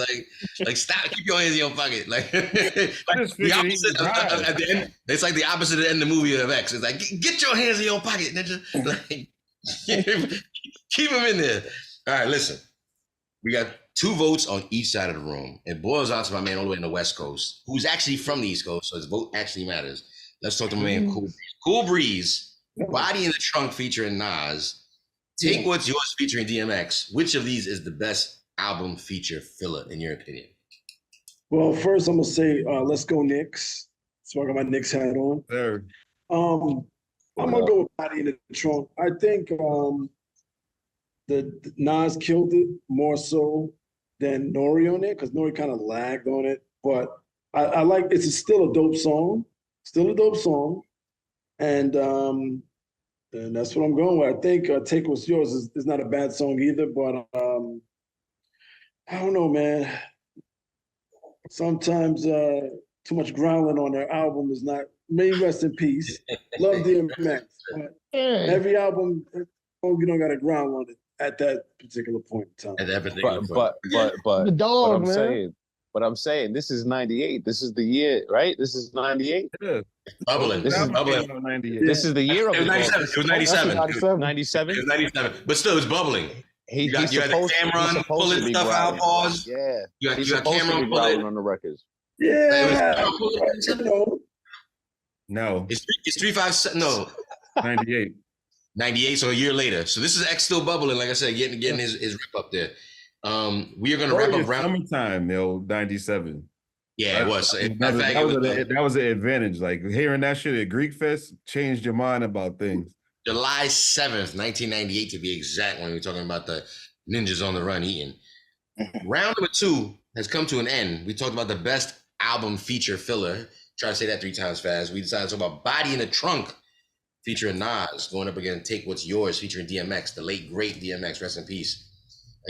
Like stop, keep your hands in your pocket. Like the opposite at the end. It's like the opposite of the end of the movie of X. It's like, get your hands in your pocket, ninja. Like, keep them in there. All right, listen. We got 2 votes on each side of the room. It boils out to my man all the way in the West Coast, who's actually from the East Coast, so his vote actually matters. Let's talk to my man Cool Breeze. Cool Breeze, Body in the Trunk featuring Nas, Take What's Yours featuring DMX. Which of these is the best album feature filler, in your opinion? Well, first I'm gonna say, let's go Knicks. So I got my Knicks hat on. There. I'm gonna go with Body in the Trunk. I think the Nas killed it more so than N.O.R.E on it, because N.O.R E kind of lagged on it. But I like it's still a dope song. And that's what I'm going with. I think Take What's Yours is not a bad song either, but I don't know, man. Sometimes too much growling on their album is not, may rest in peace. Love DMX. Every album, you don't got to growl on it at that particular point in time. At that particular But the dog, but I'm saying this is 98. This is the year, right? This is 98. Yeah. Bubbling. This is bubbling. 98. This is the year of It was 97. It was 97. 97. It was 97. But still, it's bubbling. You got Cameron pulling stuff out, pause. Yeah. You got Cameron pulling on the records. Yeah. No. It's 357. No. 98. 98, so a year later. So this is X still bubbling, like I said, getting his rip up there. We are going to wrap up round. Summertime, 97. Yeah, it was. That was an advantage. Like hearing that shit at Greek Fest changed your mind about things. July 7th, 1998 to be exact, when we're talking about the ninjas on the run eating. Round number 2 has come to an end. We talked about the best album feature filler. Try to say that 3 times fast. We decided to talk about Body in the Trunk featuring Nas, going up against Take What's Yours featuring DMX, the late great DMX, rest in peace.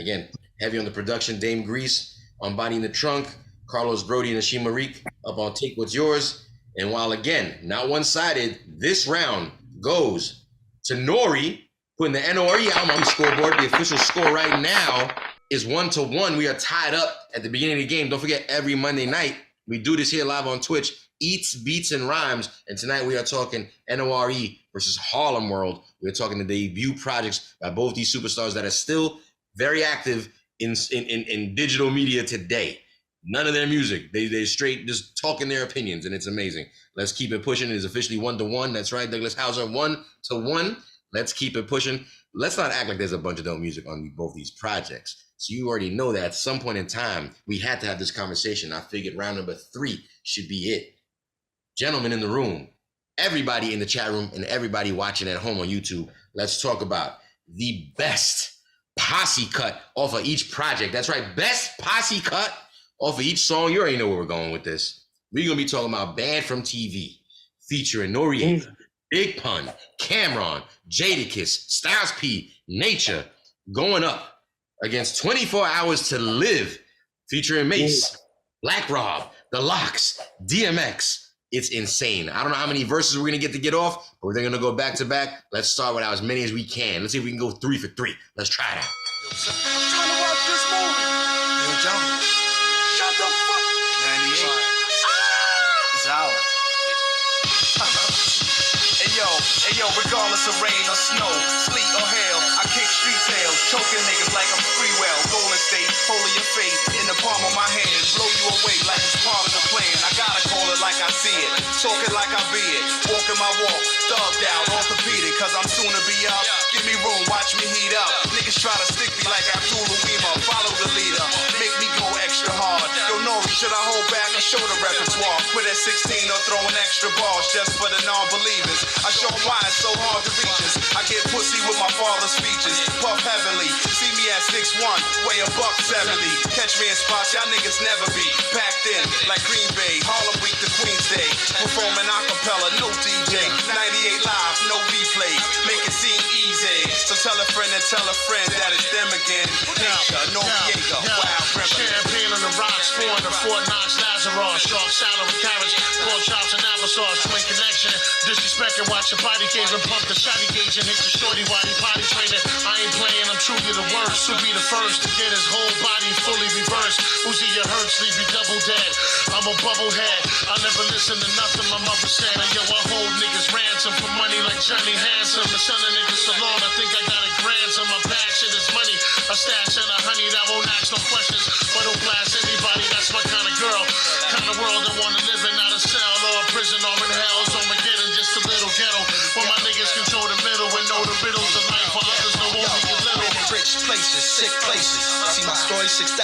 Again, heavy on the production, Dame Grease on Body in the Trunk, Carlos Brody and Ashima Reek up on Take What's Yours. And while again, not one-sided, this round goes to N.O.R.E, putting the N.O.R.E album on the scoreboard. The official score right now is 1-1. We are tied up at the beginning of the game. Don't forget, every Monday night, we do this here live on Twitch, Eats, Beats, and Rhymes. And tonight we are talking N.O.R.E versus Harlem World. We're talking the debut projects by both these superstars that are still very active in digital media today. None of their music. They straight just talking their opinions, and it's amazing. Let's keep it pushing. It is officially 1-1. That's right, Douglas Hauser, 1-1. Let's keep it pushing. Let's not act like there's a bunch of dope music on both these projects. So you already know that at some point in time, we had to have this conversation. I figured round number 3 should be it. Gentlemen in the room, everybody in the chat room, and everybody watching at home on YouTube, let's talk about the best posse cut off of each project. That's right, best posse cut off of each song. You already know where we're going with this. We're going to be talking about Banned from TV, featuring N.O.R.E, Big Pun, Cameron, Jadakiss, Styles P, Nature, going up against 24 Hours to Live, featuring Mace, Black Rob, The Locks, DMX. It's insane. I don't know how many verses we're going to get off, but we're going to go back to back. Let's start with as many as we can. Let's see if we can go 3 for 3. Let's try that. I'm trying to watch this movie. Yo, John. Shut the fuck. 98. It's ours. Hey yo, regardless of rain or snow, sleet or hail, I kick street tails, choking niggas like I'm Freewell, Golden State, holding your face in the palm of my hand, blow you away like it's part of the plan. I gotta call it like I see it, talking like I be it, walking my walk, thugged out, orthopedic, cause I'm soon to be up. Give me room, watch me heat up. Niggas try to stick me like Abdul-Uweema, follow the leader, make me go extra hard. Yo, N.O.R.E, should I hold back or show the repertoire? Quit at 16 or throwing extra balls just for the non-believers. I show why it's so hard to reach us. I get pussy with my father's speeches, puff heavily. See me at 6'1", weigh $170. Catch me in spots y'all niggas never be. Packed in like Green Bay, Harlem Week to Queens Day. Performing acapella, no DJ. 98 live, no replay. Make it seem easy. So tell a friend and tell a friend that it's them again. Nature, Noriega, wild remedy. Champagne on the rocks, four in the Fort Knox, Lazarus, shark salad with carrots, pork chops and applesauce, twin connection. Disrespecting, watch your body gauge and pump the shotty gauge and hit the shorty while he potty training. I ain't playing, I'm truly the worst. To be the first to get his whole body fully reversed. Uzi, you hurt, sleep, you double dead. I'm a bubblehead. I never listen to nothing my mother said. And yo, I hold niggas ransom for money like Johnny Handsome. The son of niggas salon, I think I got a grandson. My passion is money. A stash and a honey that won't ask no questions. But don't blast anybody, that's my kind of girl. Kind of world that wanna live in out of cell or a prison or in hell. So I'm getting just a little ghetto. Where my niggas control the middle and know the riddles of life while others know only get little. Rich places, sick places. See my story, 6,666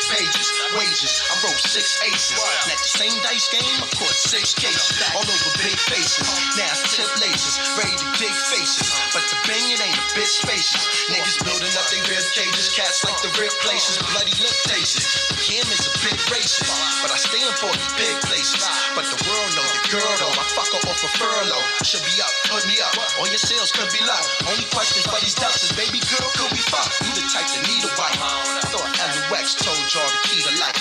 pages. Wages, I wrote 6 aces. And at the same dice game, I caught 6 cases. All over big faces. Now it's tip laces, ready to dig faces. But the bang, it ain't a bit spacious. Niggas building up they rib cages. Cats like the rib places, bloody lip tastes. Kim is a big racist, but I stand for these big places. But the world know the girl though. I fuck her off a furlough. Should be up, put me up. All your sales could be low. Only question for these ducks is, baby girl, could we fuck? You the type that need a wife. I thought LOX told y'all the key to life.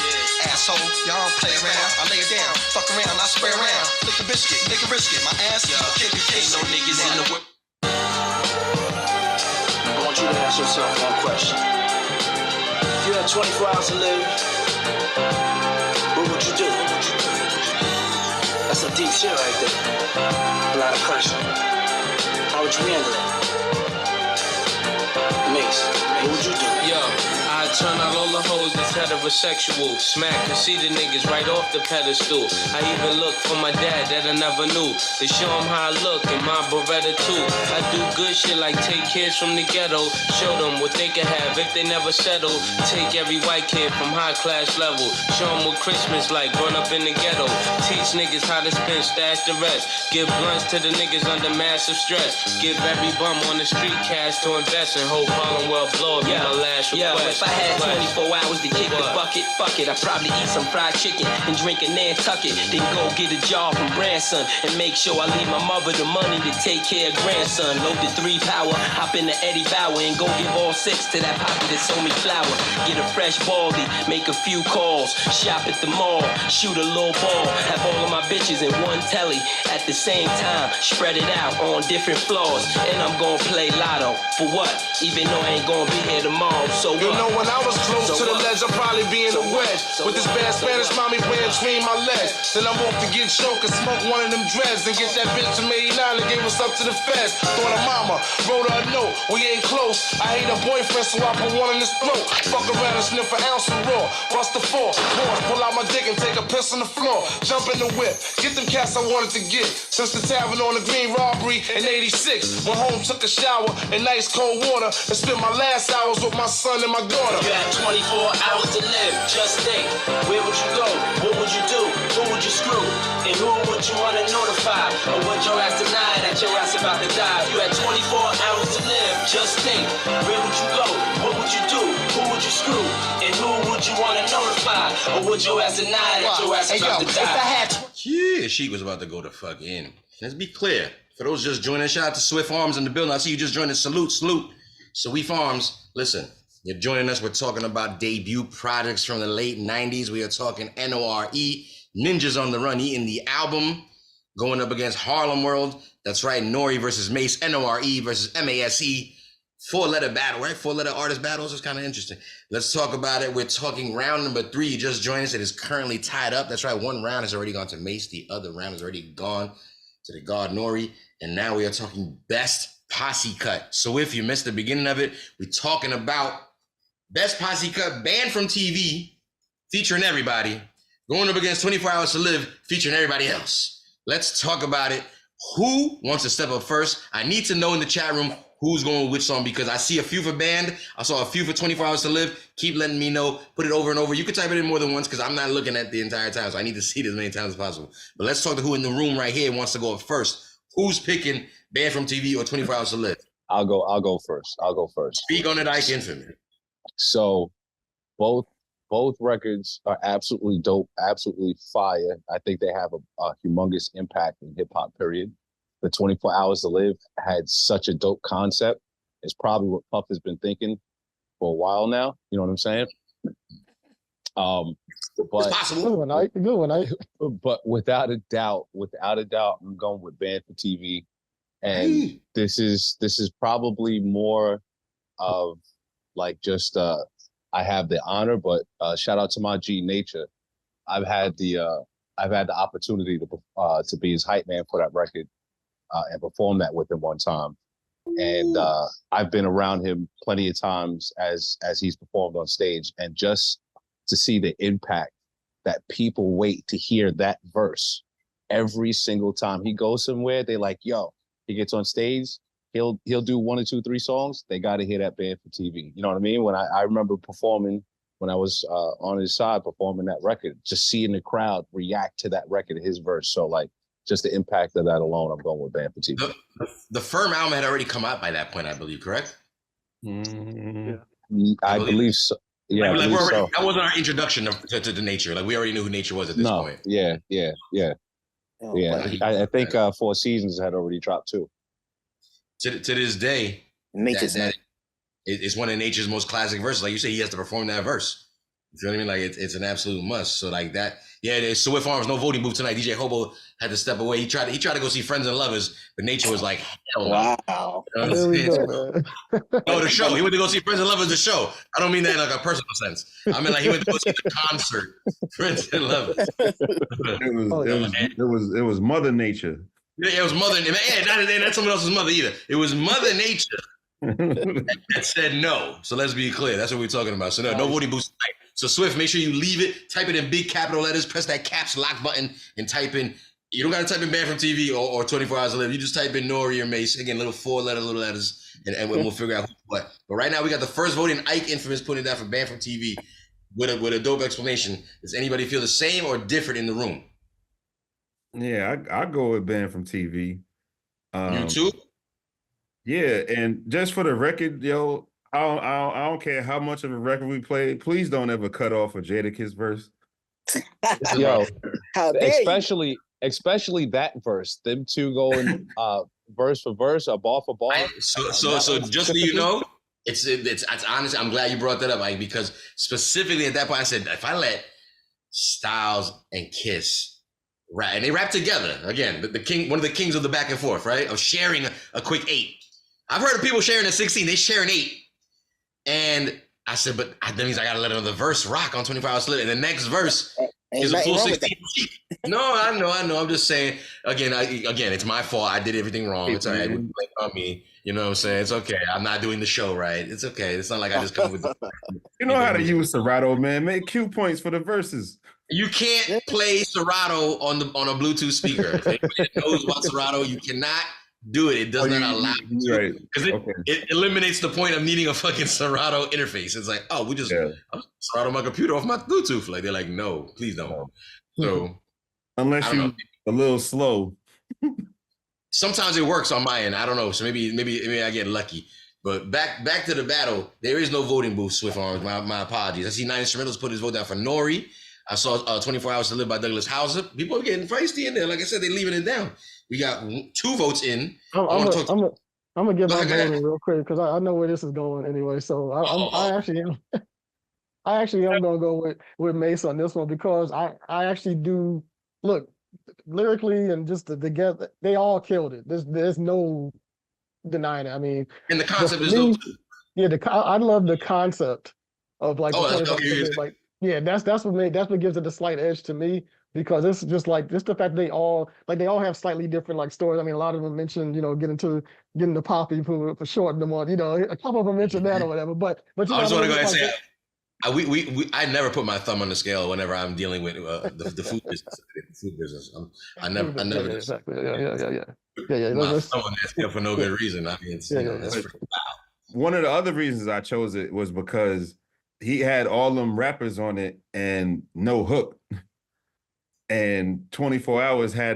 Asshole, y'all don't play around. I lay it down, fuck around, I spray around. Lick a biscuit, nigga risk it. My ass, I'll kick the case. No niggas in the whip. I want you to ask yourself one question. If you had 24 hours to live, what would you do? That's some deep shit right there. A lot of pressure. How would you handle it? Mace, what would you do? Yo, I turn out all the hoes that's heterosexual. Smack conceited niggas right off the pedestal. I even look for my dad that I never knew. To show him how I look in my Beretta too. I do good shit like take kids from the ghetto. Show them what they can have if they never settle. Take every white kid from high class level. Show them what Christmas like, run up in the ghetto. Teach niggas how to spend, stash the rest. Give blunts to the niggas under massive stress. Give every bum on the street cash to invest and hope Harlem World blow up in my last request. If I had had 24 hours to kick the bucket. Fuck it, I probably eat some fried chicken and drink a Nantucket. Then go get a job from Branson and make sure I leave my mother the money to take care of grandson. Load the 3 power, hop in the Eddie Bauer and go give all 6 to that poppy that sold me flour. Get a fresh baldy, make a few calls, shop at the mall, shoot a little ball, have all of my bitches in one telly at the same time, spread it out on different floors, and I'm gonna play lotto. For what? Even though I ain't gonna be here tomorrow, so what? You know when I was close to the ledge, I'd probably be in the wedge. With this bad Spanish mommy playing between my legs. Then I'm off to get choked and smoke one of them dreads. And get that bitch from 89 and gave us up to the feds. Thought her mama, wrote her a note, we ain't close. I hate her boyfriend, so I put one in his throat. Fuck around and sniff an ounce of raw. Bust the 4, pause, pull out my dick and take a piss on the floor. Jump in the whip, get them cats I wanted to get. Since the tavern on the green robbery in 86. Went home, took a shower in nice cold water. And spent my last hours with my son and my daughter. You had 24 hours to live, just think. Where would you go? What would you do? Who would you screw? And who would you want to notify? Or would your ass deny that your ass about to die? You had 24 hours to live, just think. Where would you go? What would you do? Who would you screw? And who would you want to notify? Or would your ass deny that your ass about to die? Yeah, she was about to go the fuck in. Let's be clear. For those just joining, shout out to Swift Arms in the building. I see you just joined us. Salute. Swift Arms, listen, you're joining us. We're talking about debut projects from the late 90s. We are talking N.O.R.E, Ninjas on the Run, eating the album, going up against Harlem World. That's right, N.O.R.E versus Mace, N.O.R.E versus M-A-S-E. 4-letter battle, right? 4-letter artist battles is kind of interesting. Let's talk about it. We're talking round number 3. You just joined us. It is currently tied up. That's right, one round has already gone to Mace. The other round has already gone to the god N.O.R.E. And now we are talking best posse cut. So if you missed the beginning of it, we're talking about best posse cut banned from TV, featuring everybody, going up against 24 Hours to Live, featuring everybody else. Let's talk about it. Who wants to step up first? I need to know in the chat room who's going with which song, because I see a few for band. I saw a few for 24 Hours to Live. Keep letting me know. Put it over and over. You can type it in more than once because I'm not looking at the entire time, so I need to see it as many times as possible. But let's talk to who in the room right here wants to go up first. Who's picking band from TV or 24 Hours to Live? I'll go first. Speak on it, Ike Infamy. So both records are absolutely dope, absolutely fire. I think they have a humongous impact in hip hop, period. The 24 Hours to Live had such a dope concept. It's probably what Puff has been thinking for a while now. You know what I'm saying? But it's possible. Good one, Ike. But without a doubt, I'm going with Band for TV. And this is probably more of like just I have the honor, but shout out to my G Nature. I've had the opportunity to be his hype man for that record and perform that with him one time. And I've been around him plenty of times as he's performed on stage, and just to see the impact that people wait to hear that verse every single time he goes somewhere. They like, yo, he gets on stage, he'll do 1 or 2, 3 songs. They got to hear that Band for TV. You know what I mean? When I remember performing, when I was on his side performing that record, just seeing the crowd react to that record, his verse. So like, just the impact of that alone, I'm going with Band for TV. The Firm album had already come out by that point, I believe, correct? Mm-hmm. I believe so. Yeah, that wasn't our introduction to the Nature. Like, we already knew who Nature was at this point. Yeah. I think 4 Seasons had already dropped too. To this day, it's one of Nature's most classic verses. Like you say, he has to perform that verse. You feel what I mean? Like, it's an absolute must. So like that, yeah. There's Swift Arms, no voting booth tonight. DJ Hobo had to step away. He tried to go see Friends and Lovers, but Nature was like, hell no. Wow. You know no, the show. He went to go see Friends and Lovers, the show. I don't mean that in like a personal sense. I mean like he went to go see the concert, Friends and Lovers. It was Mother Nature. Yeah, it was Mother. And that's someone else's mother either. It was Mother Nature that said no. So let's be clear. That's what we're talking about. So no voting booths tonight. So Swift, make sure you leave it. Type it in big capital letters. Press that caps lock button and type in. You don't got to type in Band from TV or 24 Hours to Live. You just type in N.O.R.E or Mace. Again, little 4-letter little letters, and we'll figure out what. But right now we got the first voting. Ike Infamous putting it down for Band from TV with a dope explanation. Does anybody feel the same or different in the room? Yeah, I go with Band from TV. You too? Yeah, and just for the record, yo, I don't care how much of a record we play. Please don't ever cut off a Jadakiss verse. Yo, How dare especially that verse. Them two going verse for verse or bar for bar. So just so you know, it's honestly, I'm glad you brought that up, Mike, because specifically at that point I said if I let Styles and Kiss rap, and they rap together again, the king, one of the kings of the back and forth, right? Of sharing a quick 8. I've heard of people sharing a 16, they share an 8. And I said, but that means I gotta let another verse rock on 24 Hours Later. And the next verse is a full 16. No, I know. I'm just saying, again, it's my fault. I did everything wrong. It's all right. Blame on me. You know what I'm saying? It's okay. I'm not doing the show right. It's okay. It's not like I just come with You know how to use Serato, man. Make cue points for the verses. You can't play Serato on a Bluetooth speaker. If anybody knows about Serato, you cannot do it. It does not allow you to. Right. Because it eliminates the point of needing a fucking Serato interface. It's like, oh, we just Serato my computer off my Bluetooth. Like, they're like, no, please don't. So unless you're a little slow. Sometimes it works on my end. I don't know. So maybe I get lucky. But back to the battle. There is no voting booth, Swift Arms. My apologies. I see 9 Instrumentals put his vote down for N.O.R.E. I saw 24 Hours to Live by Douglas Hauser. People are getting feisty in there. Like I said, they're leaving it down. We got 2 votes in. I'm gonna give my voting real quick because I know where this is going anyway. So I actually am gonna go with Mace on this one because I actually do look lyrically and just together they all killed it. There's no denying it. I mean, and the concept is dope too. Yeah, I love the concept of like that's what gives it a slight edge to me. Because it's just like the fact they all have slightly different like stories. I mean, a lot of them mentioned, getting the Poppy for short them on, a couple of them mentioned that or whatever. But I just want to go ahead and say, I never put my thumb on the scale whenever I'm dealing with the food business. I never. Exactly. Yeah. My thumb on that scale for no good reason. I mean, it's that's freaking wild. One of the other reasons I chose it was because he had all them rappers on it and no hook. And 24 Hours okay.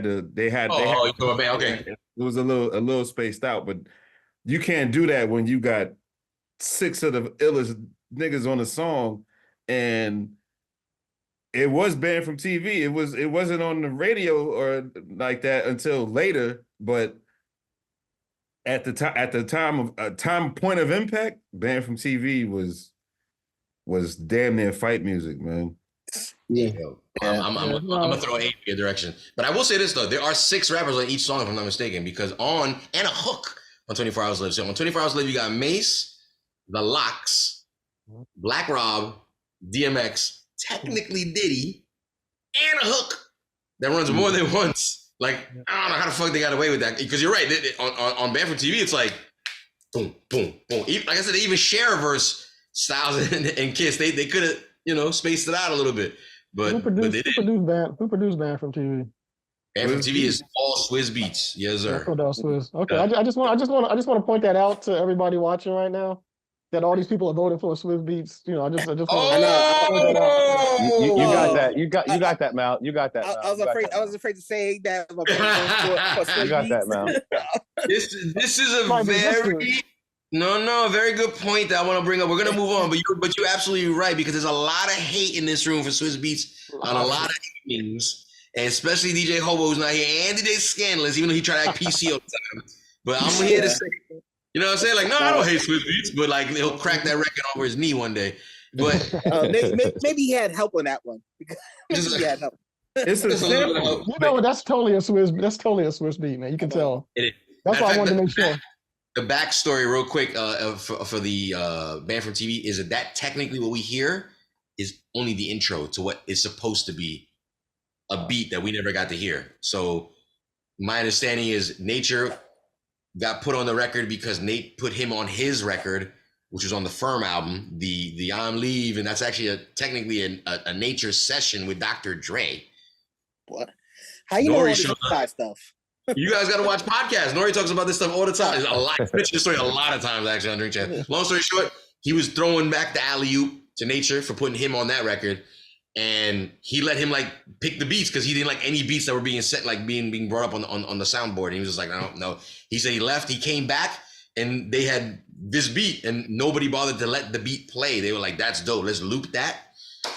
It was a little spaced out, but you can't do that when you got 6 of the illest niggas on the song, and it was banned from TV. It wasn't on the radio or like that until later, but at the time point of impact, banned from TV was damn near fight music, man. Yeah, I'm gonna throw an 8 in your direction, but I will say this though: there are 6 rappers on each song, if I'm not mistaken, because and a hook on 24 Hours Live. So on 24 Hours Live, you got Mace, the Locks, Black Rob, DMX, technically Diddy, and a hook that runs more than once. Like I don't know how the fuck they got away with that, because you're right. On Banned from TV, it's like boom, boom, boom. Like I said, they even share a verse. Styles and Kiss, they could have spaced it out a little bit. But who produced Banned from TV? Banned from TV is all Swizz Beats. Yes, sir. Okay, I just want to point that out to everybody watching right now. That all these people are voting for Swizz Beats. I just want to point that out. You got that. You got that, Mal. You got that. I was afraid to say that. You got that, Mal. This is a very good point that I want to bring up. We're gonna move on, but you're absolutely right, because there's a lot of hate in this room for Swizz Beats on a lot of evenings, and especially DJ Hobo, who's not here, and DJ Scandalous, even though he tried to act PC all the time. But I'm here to say, you know what I'm saying? Like, no, I don't hate Swizz Beats, but like he'll crack that record over his knee one day. But maybe he had help on that one. Maybe he had help. It's a sample. That's totally a Swizz beat, man. You can tell. That's why I wanted to make sure. The backstory, real quick, for the Banned from TV is that technically what we hear is only the intro to what is supposed to be a beat that we never got to hear. So my understanding is Nature got put on the record because Nate put him on his record, which was on the Firm album, the I'm Leave, and that's actually technically a Nature session with Dr. Dre. What? How you know all this stuff? You guys got to watch podcasts. N.O.R.E talks about this stuff all the time. There's a lot. I mentioned this story a lot of times actually on Drink Chat. Long story short, he was throwing back the alley-oop to Nature for putting him on that record, and he let him like pick the beats because he didn't like any beats that were being set, like being brought up on the soundboard. And he was just like, I don't know. He said he left. He came back, and they had this beat, and nobody bothered to let the beat play. They were like, "That's dope. Let's loop that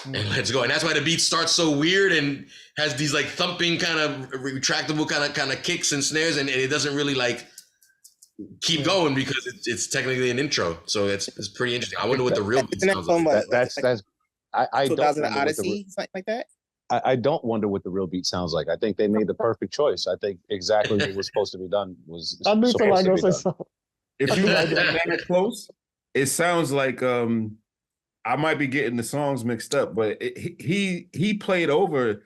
and let's go." And that's why the beat starts so weird and has these like thumping kind of retractable kind of kicks and snares, and it doesn't really like keep going because it's technically an intro. So it's pretty interesting. I wonder what the real beat sounds like. That's I don't wonder Odyssey, something like that. I don't wonder what the real beat sounds like. I think they made the perfect choice. I think exactly what was supposed to be done was I do feel like supposed to gonna be say done. something. If you like that close, it sounds like I might be getting the songs mixed up, but he played over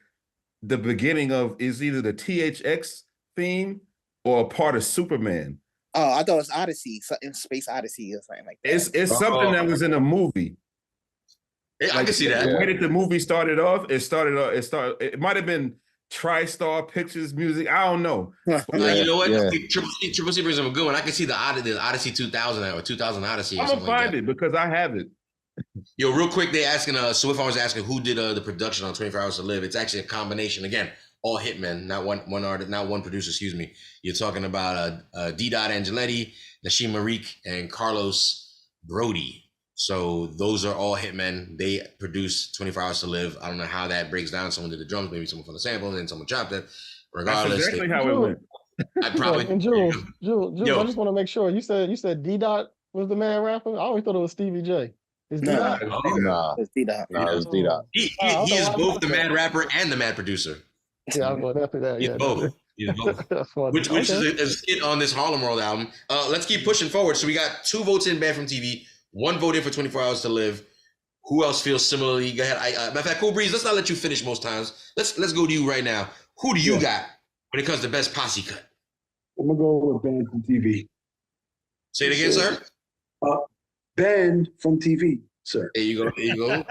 the beginning of is either the THX theme or a part of Superman. Oh, I thought it was Odyssey, in Space Odyssey or something like that. It's something that was in a movie. Yeah, I can see that. The way that the movie started off, it might have been TriStar Pictures music. I don't know. You know what? Yeah. Triple C brings up a good one. I can see the Odyssey 2000 or 2000 Odyssey. I'm gonna find it because I have it. Yo, real quick, they asking Swift was asking who did the production on 24 Hours to Live. It's actually a combination. Again, all hitmen, not one artist, not one producer. Excuse me. You're talking about D.DOT Angeletti, Nashim Marik, and Carlos Brody. So those are all hitmen. They produced 24 Hours to Live. I don't know how that breaks down. Someone did the drums, maybe someone from the sample, and then someone chopped it. Regardless, that's exactly how it went. I probably. And Jules, I just want to make sure you said D.DOT was the man rapper. I always thought it was Stevie J. It's D.DOT. Nah, it's D.DOT. Nah, it's D.DOT. He is both the mad rapper and the mad producer. Yeah, I'm going after that. He's both. He's both. Which is a skit on this Harlem World album. Let's keep pushing forward. So we got 2 votes in Banned from TV, 1 vote in for 24 Hours to Live. Who else feels similarly? Go ahead. Matter of fact, Cool Breeze, let's not let you finish most times. Let's go to you right now. Who do you got when it comes to best posse cut? I'm gonna go with Banned from TV. Say it again, sir. Banned from TV, sir. There you go. There you go.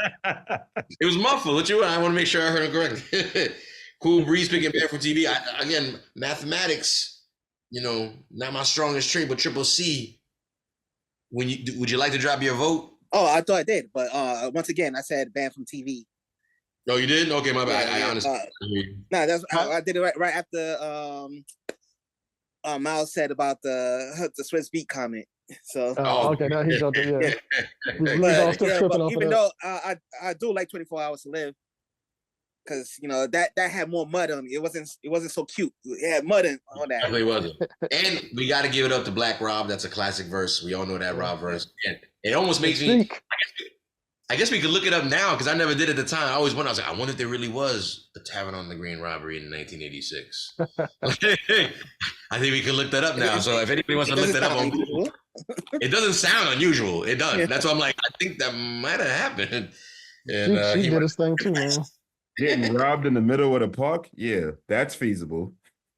It was muffled. What you? I want to make sure I heard it correctly. Cool Breeze picking Banned from TV. Again, mathematics. You know, not my strongest trait, but Triple C. Would you like to drop your vote? Oh, I thought I did, but once again, I said Banned from TV. Oh, you did? Okay, my bad. I honestly. That's I did it right after Miles said about the Swiss beat comment. So okay, now he's out there. Yeah. But even though I do like 24 Hours to Live, because you know that had more mud on it. It wasn't so cute. It had mud on that. Definitely wasn't. And we got to give it up to Black Rob. That's a classic verse. We all know that Rob verse. And it almost makes me. I guess we could look it up now because I never did at the time. I always wondered. I was like, I wonder if there really was a Tavern on the Green robbery in 1986. I think we could look that up now. So if anybody wants to look that up on Google, it doesn't sound unusual. It does. Yeah. That's why I'm like, I think that might have happened. And he did his thing too, man. Getting robbed in the middle of the park? Yeah, that's feasible.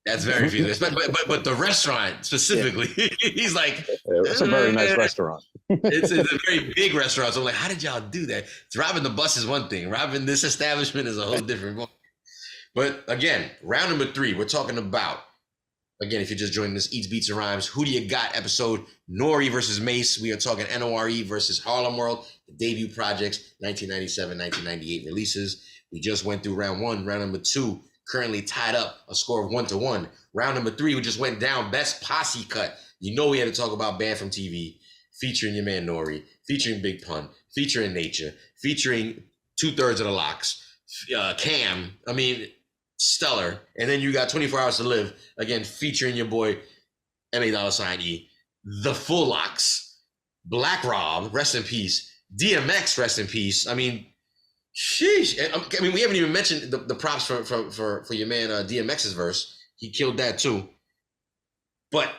That's very feasible. But the restaurant specifically, he's like, it's a very nice restaurant. It's a very big restaurant. So I'm like, how did y'all do that? Robbing the bus is one thing. Robbing this establishment is a whole different one. But again, round number 3, we're talking about, again, if you're just joining us, Eats, Beats, and Rhymes, Who Do You Got episode, N.O.R.E versus Mace. We are talking N.O.R.E versus Harlem World, the debut projects, 1997, 1998 releases. We just went through round 1. Round number 2, currently tied up, a score of 1-1. Round number 3, we just went down, best posse cut. You know we had to talk about Banned from TV, featuring your man N.O.R.E, featuring Big Pun, featuring Nature, featuring 2/3 of the Locks, Cam, I mean, stellar. And then you got 24 Hours to Live, again, featuring your boy M.A$E, the Full Locks, Black Rob, rest in peace, DMX, rest in peace. I mean, sheesh. I mean, we haven't even mentioned the props for your man DMX's verse. He killed that too. But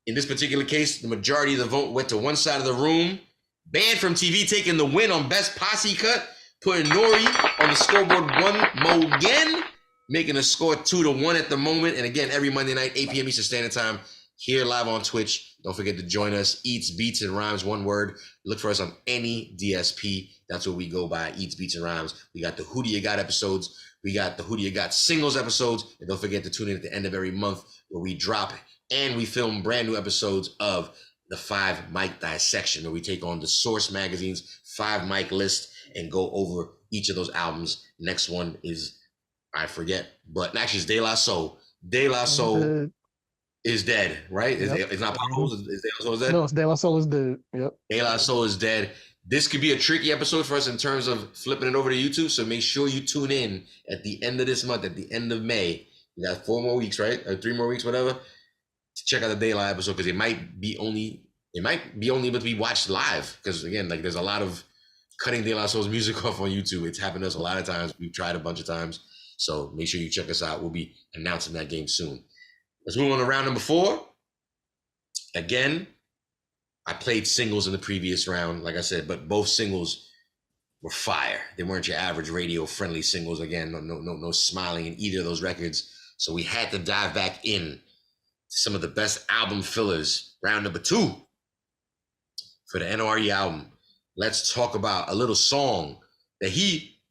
in this particular case, the majority of the vote went to one side of the room. Banned from TV taking the win on best posse cut, putting N.O.R.E on the scoreboard one more again, making a score 2-1 at the moment. And again, every Monday night, 8 p.m. Eastern Standard Time, here live on Twitch. Don't forget to join us. Eats, Beats, and Rhymes, one word. Look for us on any DSP. That's what we go by, Eats, Beats, and Rhymes. We got the Who Do You Got episodes. We got the Who Do You Got singles episodes. And don't forget to tune in at the end of every month where we drop and we film brand new episodes of the 5 mic dissection, where we take on the Source Magazine's 5 mic list and go over each of those albums. Next one is, I forget, but actually it's De La Soul. De La Soul is dead, right? Yep. It's not Pablo's. Is De La Soul is dead? No, it's De La Soul is dead. Yep. De La Soul is dead. This could be a tricky episode for us in terms of flipping it over to YouTube. So make sure you tune in at the end of this month, at the end of May. We got 4 more weeks, right? Or 3 more weeks, whatever. To check out the De La episode because it might be only able to be watched live. Because again, like there's a lot of cutting De La Soul's music off on YouTube. It's happened to us a lot of times. We've tried a bunch of times. So make sure you check us out. We'll be announcing that game soon. Let's move on to round number 4. Again, I played singles in the previous round, like I said, but both singles were fire. They weren't your average radio-friendly singles. Again, no smiling in either of those records. So we had to dive back in to some of the best album fillers. Round number 2 for the N.O.R.E album. Let's talk about a little song that he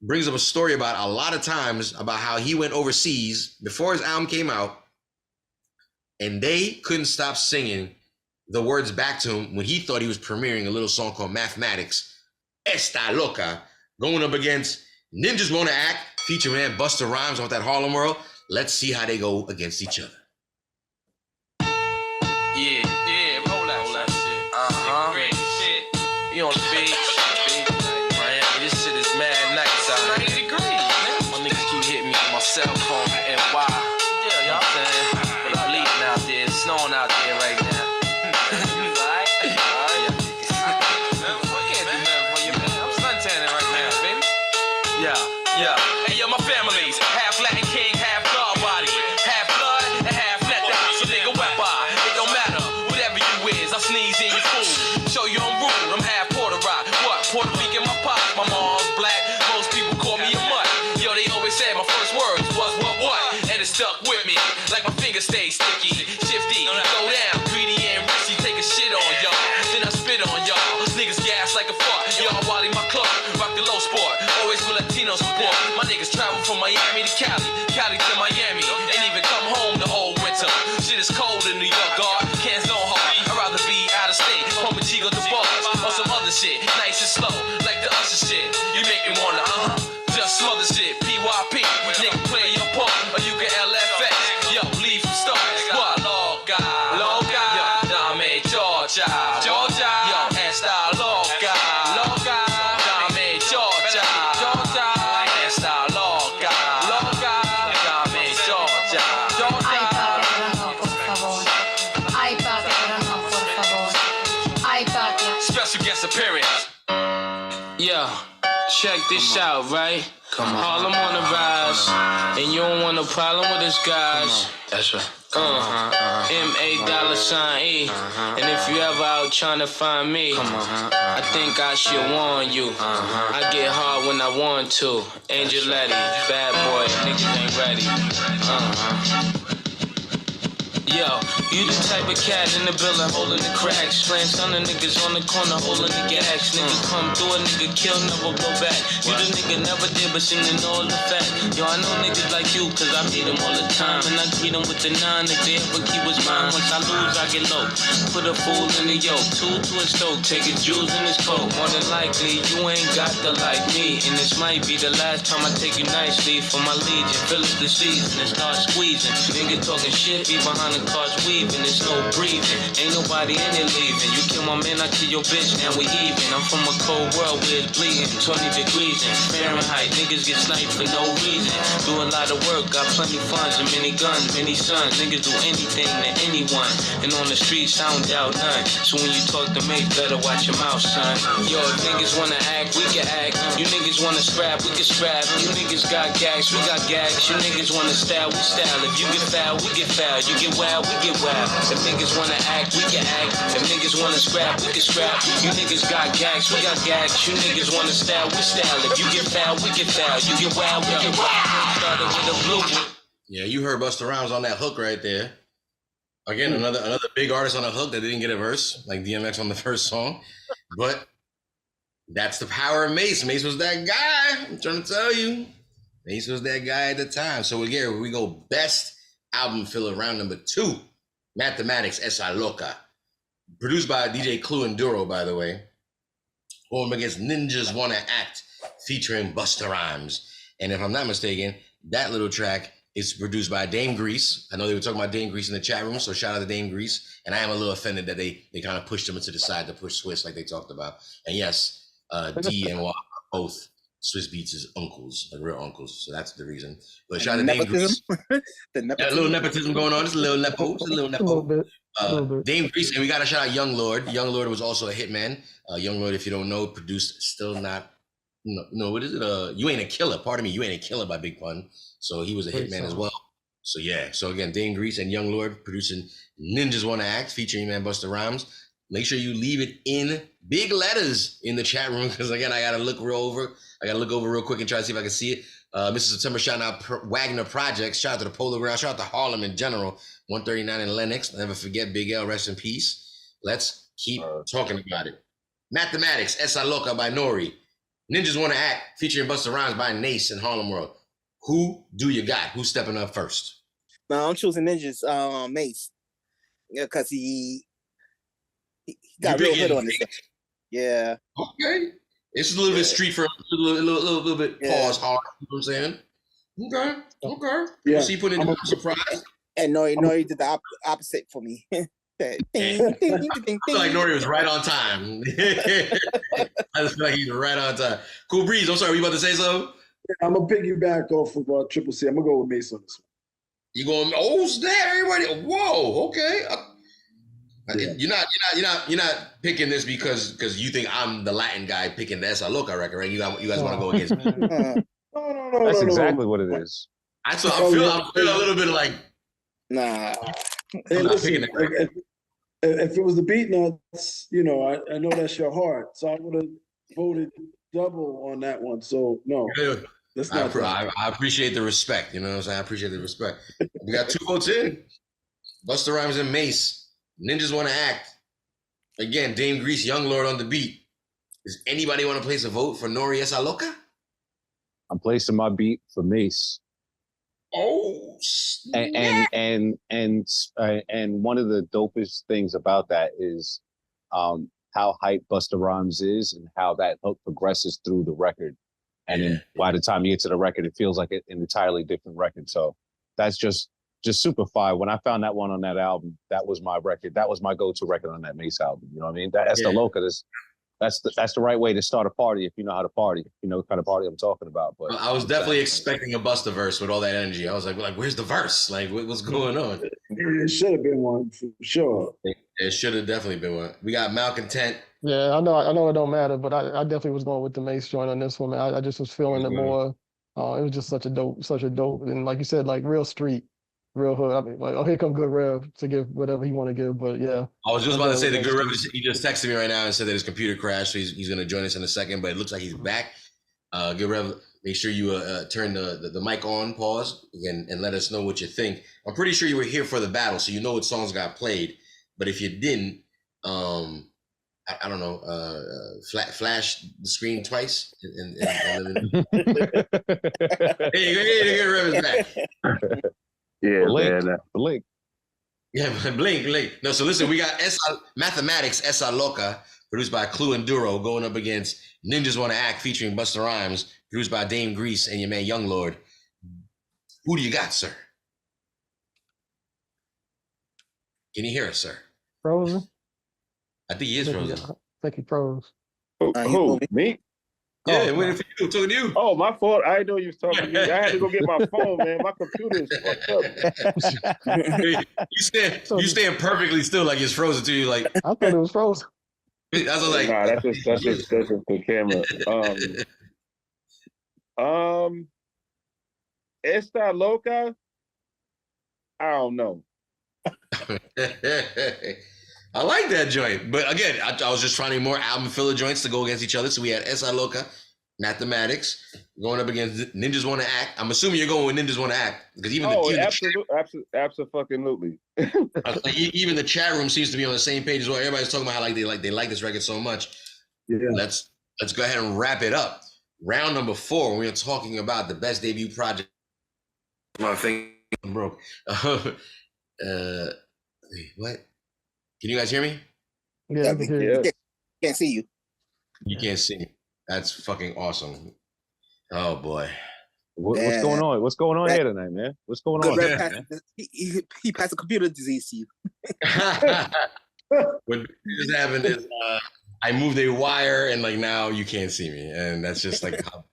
brings up a story about a lot of times about how he went overseas before his album came out and they couldn't stop singing the words back to him when he thought he was premiering a little song called Mathematics, ESTA, LOCA, going up against Ninjas Wanna Act, featuring Busta Rhymes off that Harlem World. Let's see how they go against each other. Yeah, roll that shit. Great shit. You on the beach, Miami, this shit is mad nice out here. 90 degrees, man. My niggas keep hitting me on my cell phone, and why? Yeah, y'all saying? But I'm bleeding out there, it's snowing out there right now. Yeah. Hey, yo, my family's half Latin king, half God body, half blood and half net out. So nigga, weapon, it don't matter. Whatever you is, I sneeze in your food. Show you I'm rude, I'm half Puerto Rican. What? Puerto Rican, my pop, my mom's black. Most people call me a mutt. Yo, they always say my first words was what? And it stuck with me, like my fingers stay sticky, shifty, go down, greedy and risky, take a shit on y'all. Then I spit on y'all. Niggas gas like a fart. Y'all Wally my club, rock the low sport. Always with Latino support. My niggas travel from Miami to Cali, Cali to Miami, ain't even come home the whole winter. Shit is cold in New York, God. Cans don't hard. I'd rather be out of state, home with Chico the bars, or some other shit, nice and slow, like the Usher shit. You make me wanna, just some other shit. PYP, nigga play your part, or you can LFX. Yo, leave from start. What? LOCA, yo, Dame Georgia, yo, ESTA, LOCA, Dame Georgia, ESTA, LOCA, Dame Georgia. Special guest appearance. Yeah, check this out, right? Harlem on the rise, and you don't want no problem with us guys. That's right. M-A$E. And if you ever out trying to find me, I think I should warn you. I get hard when I want to. Angeletti, bad boy, niggas ain't ready. Yo, you the type of cat in the building holding the cracks. Slaying son of niggas on the corner holding the gas. Nigga come through a nigga kill, never go back. You the nigga never did, but seem to know the fact. Yo, I know niggas like you, cause I meet them all the time. And I greet them with the 9 if they ever keep his mind. Once I lose, I get low. Put a fool in the yoke, 2 to a stroke. Take his jewels in his coat. More than likely, you ain't got to like me. And this might be the last time I take you nicely. For my legion, fill up the season and start squeezing. Nigga talking shit, be behind the cars weaving, it's no breathing. Ain't nobody in it leaving. You kill my man, I kill your bitch, now we even. I'm from a cold world where it's bleeding, 20 degrees in Fahrenheit. Niggas get sniped for no reason. Do a lot of work, got plenty funds and many guns, many sons. Niggas do anything to anyone, and on the streets I don't doubt none. So when you talk to me, better watch your mouth, son. Yo, if niggas wanna act, we can act. You niggas wanna scrap, we can scrap. You niggas got gags, we got gags. You niggas wanna style, we style. If you get foul, we get foul. You get wild, we get wild. If niggas wanna act, we can act. If niggas wanna scrap, we can scrap. You niggas got gags, we got gags. You niggas wanna style, we style. If you get foul, we get foul. You get wild, we get wild. Started with a blue. Yeah, you heard Busta Rhymes on that hook right there. Again, another big artist on a hook that didn't get a verse, like DMX on the first song. But that's the power of Mase. Mase was that guy. I'm trying to tell you. Mase was that guy at the time. So again, we go best album filler round number 2. Mathematics, ESTA, LOCA. Produced by DJ Clue and Duro, by the way. Going against Ninjas Wanna Act, featuring Busta Rhymes. And if I'm not mistaken, that little track It's produced by Dame Grease. I know they were talking about Dame Grease in the chat room, so shout out to Dame Grease. And I am a little offended that they kind of pushed him into the side to push Swiss like they talked about. And yes, D and Y are both Swiss Beats' uncles, like real uncles. So that's the reason. But shout out to Dame Grease. The nepotism. A little nepotism going on. Just a little nepo. Just a little nepo. A little bit. Dame Grease, and we got to shout out Young Lord. Young Lord was also a hitman. Young Lord, if you don't know, produced Still Not. No, what is it? You Ain't a Killer. Pardon me, You Ain't a Killer by Big Pun. So he was a hitman as well. So yeah. So again, Dame Grease and Young Lord producing Ninjas Wanna Act featuring man Busta Rhymes. Make sure you leave it in big letters in the chat room because again, I gotta look over real quick and try to see if I can see it. Mr. September shouting out Wagner Projects. Shout out to the Polo Ground. Shout out to Harlem in general. 139 in Lenox. Never forget Big L. Rest in peace. Let's keep talking about it. Mathematics. Esa Loca by N.O.R.E. Ninjas Wanna Act featuring Busta Rhymes by Nace in Harlem World. Who do you got? Who's stepping up first? No, I'm choosing Ninjas Mace. Yeah, because he got real good on this. Yeah. Okay. It's a little bit street for a little bit pause hard. You know what I'm saying? Okay. Yeah. So you put in a surprise. And N.O.R.E did the opposite for me. I feel like N.O.R.E was right on time. I just feel like he's right on time. Cool Breeze, I'm sorry, were you about to say something? I'm gonna piggyback off of Triple C. I'm gonna go with Mace on this one. You going? Oh snap! Everybody! Whoa! Okay. Yeah. You're not picking this because you think I'm the Latin guy picking the Esa Loca record, right? You guys want to go against me? No. That's exactly what it is. I feel a little bit like nah. Hey, listen, if it was the Beat Nuts, I know that's your heart, so I would have voted double on that one. So no. That's not I appreciate the respect. You know what I'm saying? I appreciate the respect. We got 2 votes in. Busta Rhymes and Mace. Ninjas Wanna Act. Again, Dame Grease, Young Lord on the beat. Does anybody want to place a vote for N.O.R.E. Esa Loca? I'm placing my beat for Mace. Oh, and one of the dopest things about that is how hype Busta Rhymes is and how that hook progresses through the record. And then by the time you get to the record, it feels like an entirely different record. So that's just super fire. When I found that one on that album, that was my record. That was my go-to record on that Mace album. You know what I mean? That's the Loca. That's the right way to start a party if you know how to party. You know what kind of party I'm talking about. But I was definitely expecting a Busta verse with all that energy. I was like, where's the verse? Like, what's going on? It should have been one for sure. It should have definitely been one. We got Malcontent. Yeah, I know it don't matter, but I definitely was going with the Mace joint on this one, man. I just was feeling it more. It was just such a dope, and like you said, like real street, real hood. I mean, like, here come Good Rev to give whatever he want to give, but yeah. I was just about to say the Good Rev. He just texted me right now and said that his computer crashed, so he's going to join us in a second. But it looks like he's back. Good Rev, make sure you turn the mic on, pause, and let us know what you think. I'm pretty sure you were here for the battle, so you know what songs got played. But if you didn't, I don't know, flash the screen twice. Hey, Good Rev is back. Yeah, Blink. Yeah, Blink. No, so listen, we got Mathematics, Esa Loca, produced by Clue and Duro, going up against Ninjas Wanna Act, featuring Busta Rhymes, produced by Dame Grease and your man Young Lord. Who do you got, sir? Can you hear us, sir? Frozen? I think he is frozen. I think he froze. Who? Me? Yeah, waiting for you. Talking to you. Oh, my fault. I didn't know you was talking to me. I had to go get my phone, man. My computer is fucked up. You stand perfectly still, like it's frozen to you. Like I thought it was frozen. That's like nah, that's just the camera. Esta Loca. I don't know. I like that joint, but again, I was just trying more album filler joints to go against each other. So we had Esa Loca, Mathematics, going up against Ninjas Wanna Act. I'm assuming you're going with Ninjas Wanna Act because even absolutely. Even the chat room seems to be on the same page as well. Everybody's talking about how they like this record so much. Yeah. Let's go ahead and wrap it up. Round number 4. We are talking about the best debut project. My thing broke. What? Can you guys hear me? Yeah, I can hear you. Can't see you. You can't see me. That's fucking awesome. Oh boy. What's going on? What's going on here tonight, man? What's going on here, man? He passed a computer disease to you. What just happened is I moved a wire and like now you can't see me, and that's just like how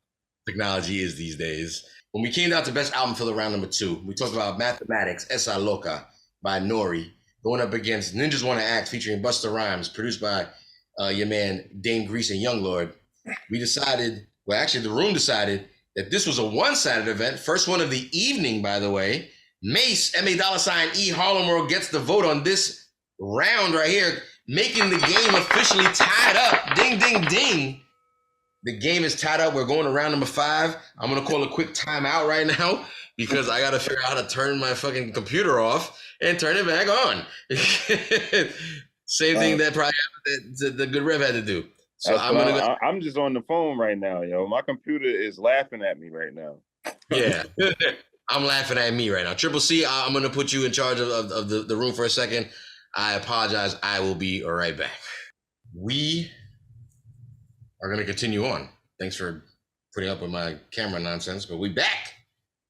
technology is these days. When we came down to best album filler round number 2, we talked about Mathematics, S.I. LOCA by N.O.R.E, going up against Ninjas Wanna Act featuring Busta Rhymes, produced by your man Dame Grease and Young Lord. We decided, well, actually the room decided that this was a one-sided event. First one of the evening, by the way. Mace, M.A$E, Harlem World gets the vote on this round right here, making the game officially tied up. Ding, ding, ding. The game is tied up. We're going to round number 5. I'm going to call a quick timeout right now because I got to figure out how to turn my fucking computer off and turn it back on. Same thing that probably the good Rev had to do. So I'm just on the phone right now, yo. My computer is laughing at me right now. Yeah. I'm laughing at me right now. Triple C, I'm going to put you in charge of the room for a second. I apologize. I will be right back. We are going to continue on. Thanks for putting up with my camera nonsense, but we back.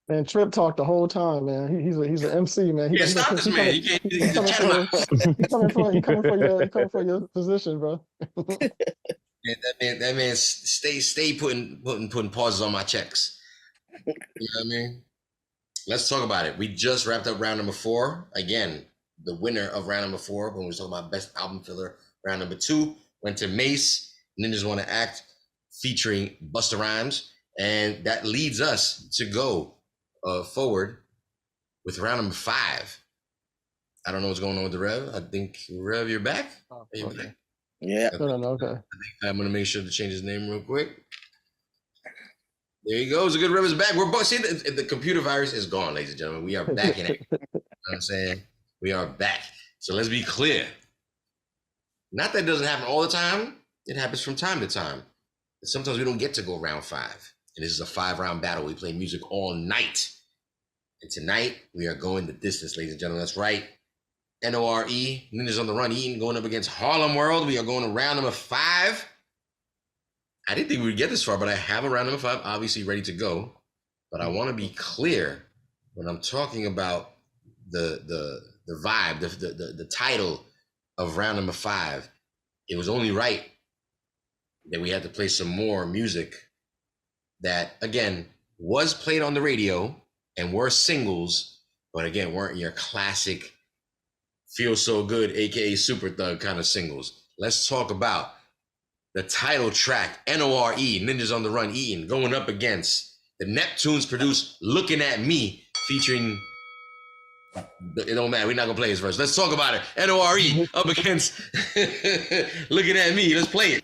Man, Trip talked the whole time, man. He's an MC, man. Yeah, stop this, man. You coming for your position, bro. That man stay putting pauses on my checks. You know what I mean? Let's talk about it. We just wrapped up round number 4. Again, the winner of round number 4, when we were talking about best album filler, round number 2 went to Mace, Ninjas Wanna Act, featuring Busta Rhymes. And that leads us to go forward with round number 5. I don't know what's going on with the Rev. I think, Rev, you're back? Okay. Yeah. Okay. I think I'm going to make sure to change his name real quick. There he goes. The good Rev is back. We're both. See, the computer virus is gone, ladies and gentlemen. We are back in it. You know what I'm saying? We are back. So let's be clear. Not that it doesn't happen all the time. It happens from time to time. But sometimes we don't get to go round 5. And this is a 5-round battle. We play music all night. And tonight, we are going the distance, ladies and gentlemen. That's right. N.O.R.E, Ninjas on the Run, Eaton, going up against Harlem World. We are going to round number 5. I didn't think we would get this far, but I have a round number 5 obviously ready to go. But I want to be clear when I'm talking about the vibe, the title of round number 5. It was only right that we had to play some more music that, again, was played on the radio and were singles, but again, weren't your classic Feel So Good, aka SUPERTHUG kind of singles. Let's talk about the title track, N.O.R.E, Ninjas on the Run, Eaton, going up against the Neptunes produced Lookin' at Me, featuring, it don't matter, we're not gonna play his verse. Let's talk about it. N.O.R.E up against Lookin' at Me. Let's play it.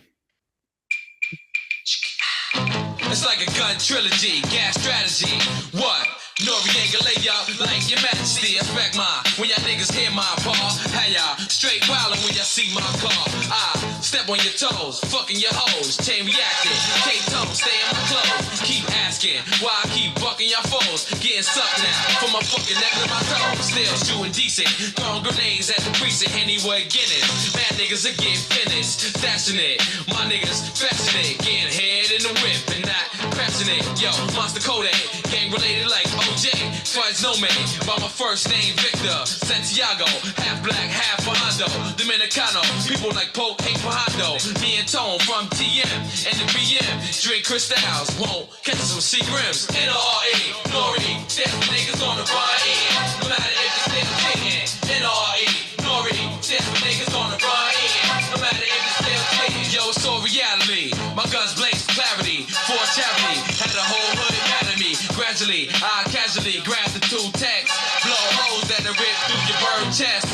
It's like a gun trilogy, gas strategy. What? N.O.R.E ain't gonna lay y'all like your majesty. Expect mine when y'all niggas hear my paw. Hey y'all, straight wildin' when y'all see my car. I step on your toes, fucking your hoes. Chain reacting, K-tone, stay in my clothes. Keep asking why I keep bucking y'all foes. Getting sucked now from my fucking neck to my toes. Still shooting decent, throwing grenades at the precinct anywhere Guinness. Mad niggas are getting finished, stashing it. My niggas fashing it, getting head in the whip and not crashing it. Yo, Monster Kodak, gang related like OJ, twice no man, by my first name Victor Santiago, half black, half Hondo, Dominicano, people like Pope hate for Hondo, me and Tone from TM and the BM, drink crystals, won't catch some Seagrams, N.O.R.E, N.O.R.E, that's the niggas on the run in, no matter if it's still kicking, N.O.R.E, N.O.R.E, that's the niggas on the run in, no matter if it's still kicking, yo, it's all reality, my guns blaze clarity, for charity, had the whole hood mad at me, gradually, I casually grab the 2 texts, blow holes that are ripped through your bird chest.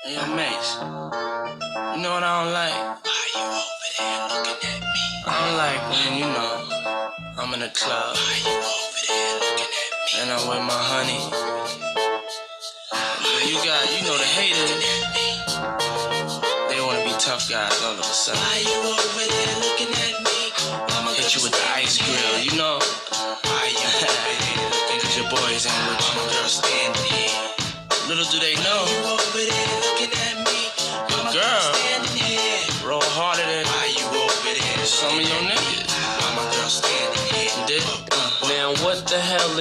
Hey, yo, Mace, you know what I don't like? Why you over there looking at me? I don't like when, you know, I'm in a club. Why you over there looking at me? And I'm with my honey. You know the haters. They want to be tough guys all of a sudden. Why you over there looking at me? I'ma hit you with the ice grill, you know? Why you over there looking? Cause your boys ain't with my girl standing here. Little do they know. You over there looking at me? Your girl standing here. Roll harder than why you over there? Some of your niggas. My girl standing here.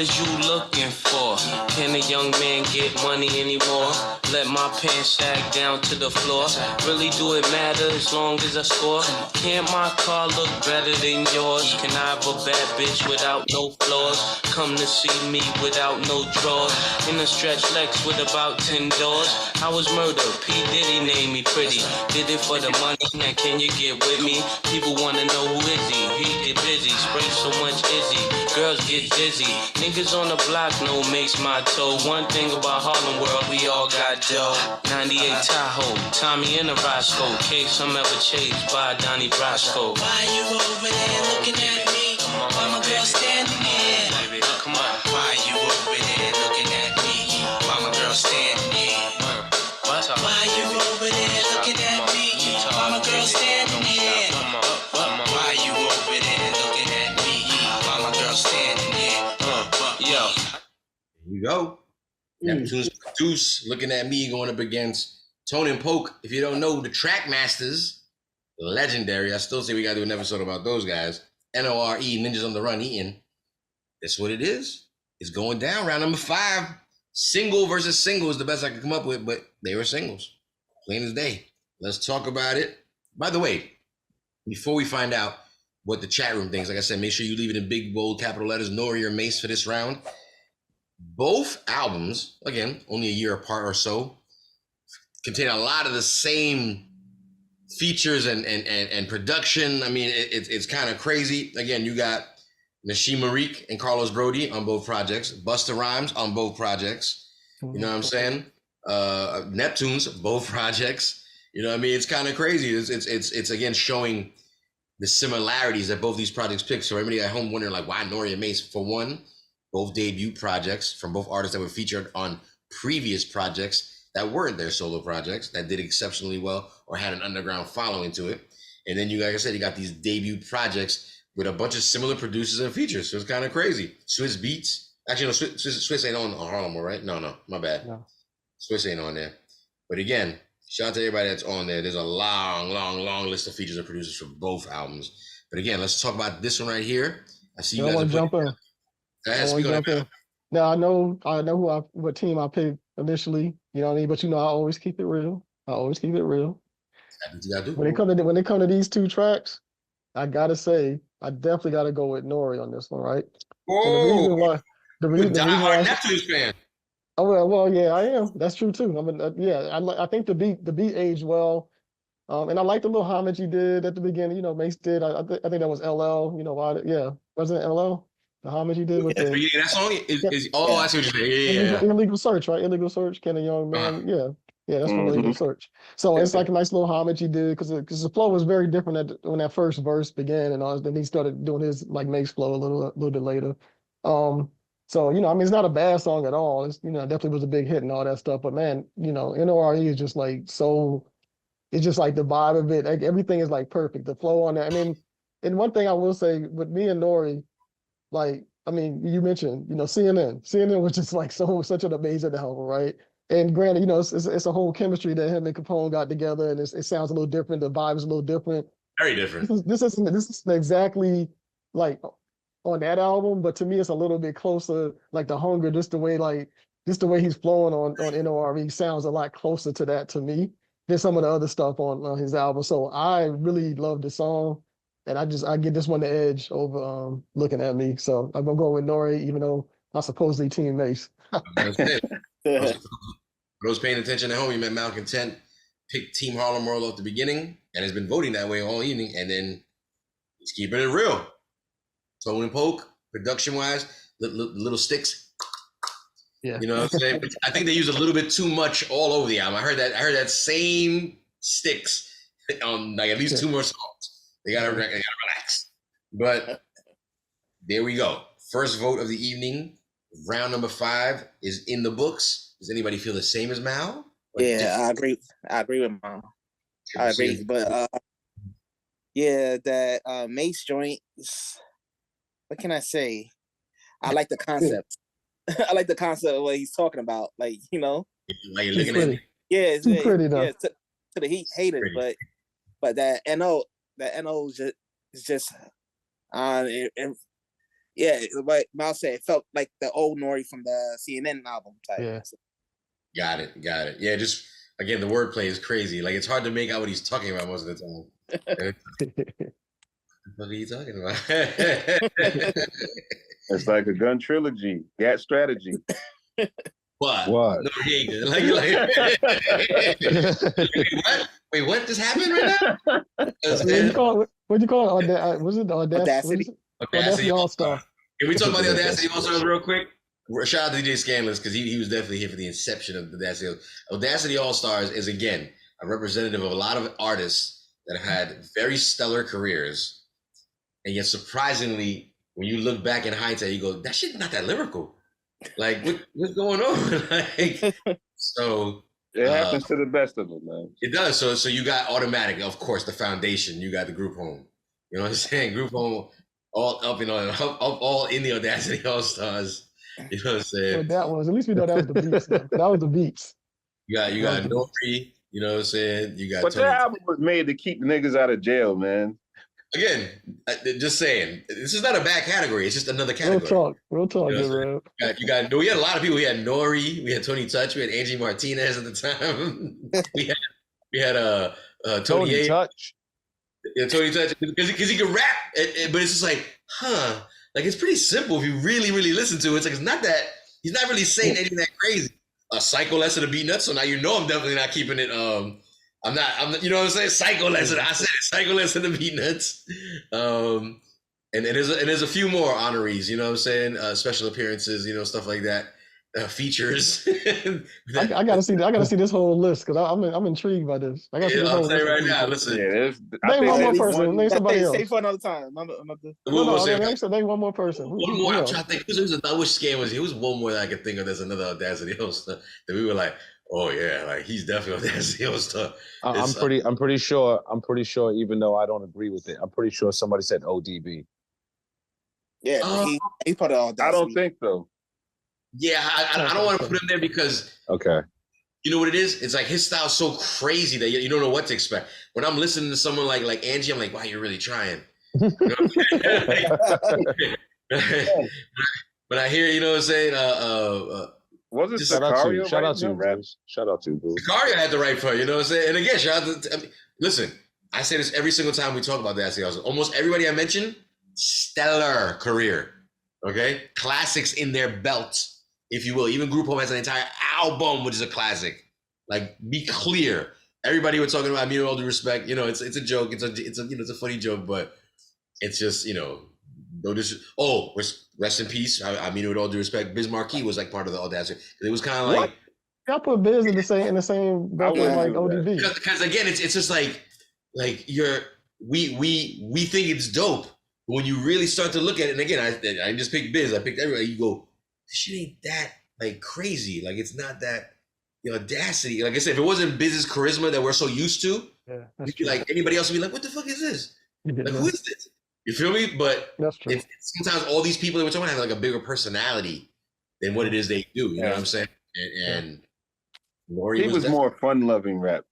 is you looking for? Can a young man get money anymore? Let my pants sag down to the floor. Really do it matter as long as I score? Can't my car look better than yours? Can I have a bad bitch without no flaws? Come to see me without no drawers. In a stretch Lex with about 10 doors. I was murdered, P. Diddy named me pretty. Did it for the money, now can you get with me? People wanna know who is he? He get busy, spray so much Izzy. Girls get dizzy. Niggas on the block know makes my toe. One thing about Harlem World, we all got dough. 98 Tahoe, Tommy in a Roscoe. Case I'm ever chased by Donnie Brasco. Why you over there looking at me? Why my girl standing here? Come on. Why you over there looking at me? Why my girl standing here? Why you over there looking at me? Why my girl standing here? Why you over there looking at me? Why my girl standing here? Yo. Here you go. Neptune's Produce looking at me going up against Tone and Poke. If you don't know, the Track Masters, legendary. I still say we got to do an episode about those guys. N.O.R.E, Ninjas on the Run, Eating. That's what it is. It's going down. Round number 5. Single versus single is the best I could come up with, but they were singles. Plain as day. Let's talk about it. By the way, before we find out what the chat room thinks, like I said, make sure you leave it in big, bold, capital letters, NORE or Mace for this round. Both albums, again, only a year apart or so, contain a lot of the same features and production. I mean, it's kind of crazy. Again, you got Nashim Marique and Carlos Brody on both projects, Busta Rhymes on both projects. You know what I'm saying? Neptunes, both projects. You know what I mean? It's kind of crazy. It's again showing the similarities that both these projects pick. So everybody at home wondering like why NORE and Mace? For one, both debut projects from both artists that were featured on previous projects that weren't their solo projects that did exceptionally well or had an underground following to it. And then you, like I said, you got these debut projects with a bunch of similar producers and features. So it's kind of crazy. Swiss Beats. Actually, no, Swiss ain't on Harlem, right? No, my bad. No. Swiss ain't on there. But again, shout out to everybody that's on there. There's a long list of features and producers for both albums. But again, let's talk about this one right here. I see you guys are jump in. Now I know what team I picked initially. You know what I mean? But you know, I always keep it real. That's what you gotta do. When it come to these two tracks, I gotta say, I definitely gotta go with NORE on this one, right? Whoa! The reason why Neptune's fan. Oh well, yeah, I am. That's true too. I mean, I think the beat aged well, and I like the little homage he did at the beginning. You know, Mace did. I think that was LL. You know, wasn't it LL? The homage he did with that song is I see what you're saying. Illegal Search, right? Illegal Search, Can a Young Man? Yeah, that's from Illegal Search. So it's like a nice little homage he did because the flow was very different when that first verse began, and all. Then he started doing his like Mace flow a little bit later. So you know, I mean, it's not a bad song at all. It's, you know, definitely was a big hit and all that stuff. But man, you know, NORE is just like so. It's just like the vibe of it. Like, everything is like perfect. The flow on that. I mean, and one thing I will say with me and NORE. Like, I mean, you mentioned, you know, CNN was just like such an amazing album, right? And granted, you know, it's a whole chemistry that him and Capone got together, and it sounds a little different. The vibe is a little different. Very different. This isn't exactly like on that album, but to me, it's a little bit closer. Like the hunger, just the way he's flowing on NORE sounds a lot closer to that to me than some of the other stuff on his album. So I really love the song. And I get this one the edge over Looking at Me. So I'm gonna go with NORE, even though I supposedly team Mace. For those paying attention at home, you met Malcontent, picked Team Harlem World off the beginning, and has been voting that way all evening. And then he's keeping it real. Tone and Poke, production-wise, little sticks. Yeah. You know what I'm saying? I think they use a little bit too much all over the album. I heard that same sticks on like at least 2 more songs. They gotta relax. But there we go. First vote of the evening. Round number 5 is in the books. Does anybody feel the same as Mal? Yeah, I agree. I agree with Mal. I agree. But that Mace joint is, what can I say? I like the concept. I like the concept of what he's talking about. Like, you know. Like you're looking at it. Yeah, it's too pretty though. Yeah, to the haters, but that N.O. is just Yeah, like Miles said, it felt like the old N.O.R.E from the CNN album type. Yeah. Got it. Yeah, just again, the wordplay is crazy. Like it's hard to make out what he's talking about most of the time. What are you talking about? It's like a gun trilogy, GAT strategy. What? What? No, he ain't. Like, what? Wait, what just happened right now? What'd you call it? Was it the Audacity? Audacity All-Star. Can we talk about the Audacity All-Stars real quick? Shout out to DJ Scanless because he was definitely here for the inception of the Audacity. Audacity All-Stars is, again, a representative of a lot of artists that have had very stellar careers. And yet, surprisingly, when you look back in hindsight, you go, that shit's not that lyrical. Like, what's going on? Like, so... It happens to the best of them, man. It does. So you got Automatic, of course, the foundation. You got the group home. You know what I'm saying? Group home, all up in all in the Audacity All-Stars. You know what I'm saying? Well, that was, at least we know that was the beats. Though. That was the beats. You got N.O.R.E, you know what I'm saying? You got But that album was made to keep niggas out of jail, man. Again, just saying, this is not a bad category. It's just another category. Real talk, you know, good, we had a lot of people. We had N.O.R.E, we had Tony Touch, we had Angie Martinez at the time. we had Tony Touch. Yeah, Tony Touch, because he could rap, but it's just like, like it's pretty simple if you really, really listen to it. It's like, it's not that, he's not really saying anything that crazy. A psycho lesson to beat nuts, so now you know I'm definitely not keeping it, I'm not, you know what I'm saying? Psycho lesson, I said it, psycho lesson to beat nuts. And there's a few more honorees, you know what I'm saying? Special appearances, you know, stuff like that. Features. I gotta see this whole list because I'm intrigued by this. I gotta see this whole list right now. Listen, name one more person. Name somebody else. Stay for another time. Name one more person. One more. I'm trying to think. Which scam was he? It was one more that I could think of. There's another Audacity host that we were like, oh yeah, like he's definitely Audacity host. I'm pretty sure. Even though I don't agree with it, I'm pretty sure somebody said ODB. Yeah, he put it on. I don't think so. Yeah, I don't want to put him there because you know what it is? It's like his style's so crazy that you don't know what to expect. When I'm listening to someone like Angie, I'm like, wow, you're really trying. You know but I hear, you know what I'm saying? Wasn't Sicario shout out to you, shout out to you, bro. Sicario had the right foot, you know what I'm saying? And again, shout out to, listen, I say this every single time we talk about that. Almost everybody I mention, stellar career. Okay? Classics in their belt, if you will. Even Group Home has an entire album, which is a classic. Like, be clear. Everybody we're talking about, I mean, with all due respect, you know, it's a joke. It's a funny joke, but it's just, you know, rest in peace. I mean, with all due respect, Biz Markie was like part of the Audacity. It was kind of like, y'all put Biz in the same bucket like ODB. Because again, it's just like we think it's dope. But when you really start to look at it, and again, I didn't just pick Biz, I picked everybody. You go, this shit ain't that like crazy. Like it's not that the Audacity. Like I said, if it wasn't Biz's charisma that we're so used to, like anybody else would be like, what the fuck is this? Like who is this? You feel me? But that's true. Sometimes all these people that we're talking about have like a bigger personality than what it is they do. You know what I'm saying? And N.O.R.E. he was more fun-loving rap.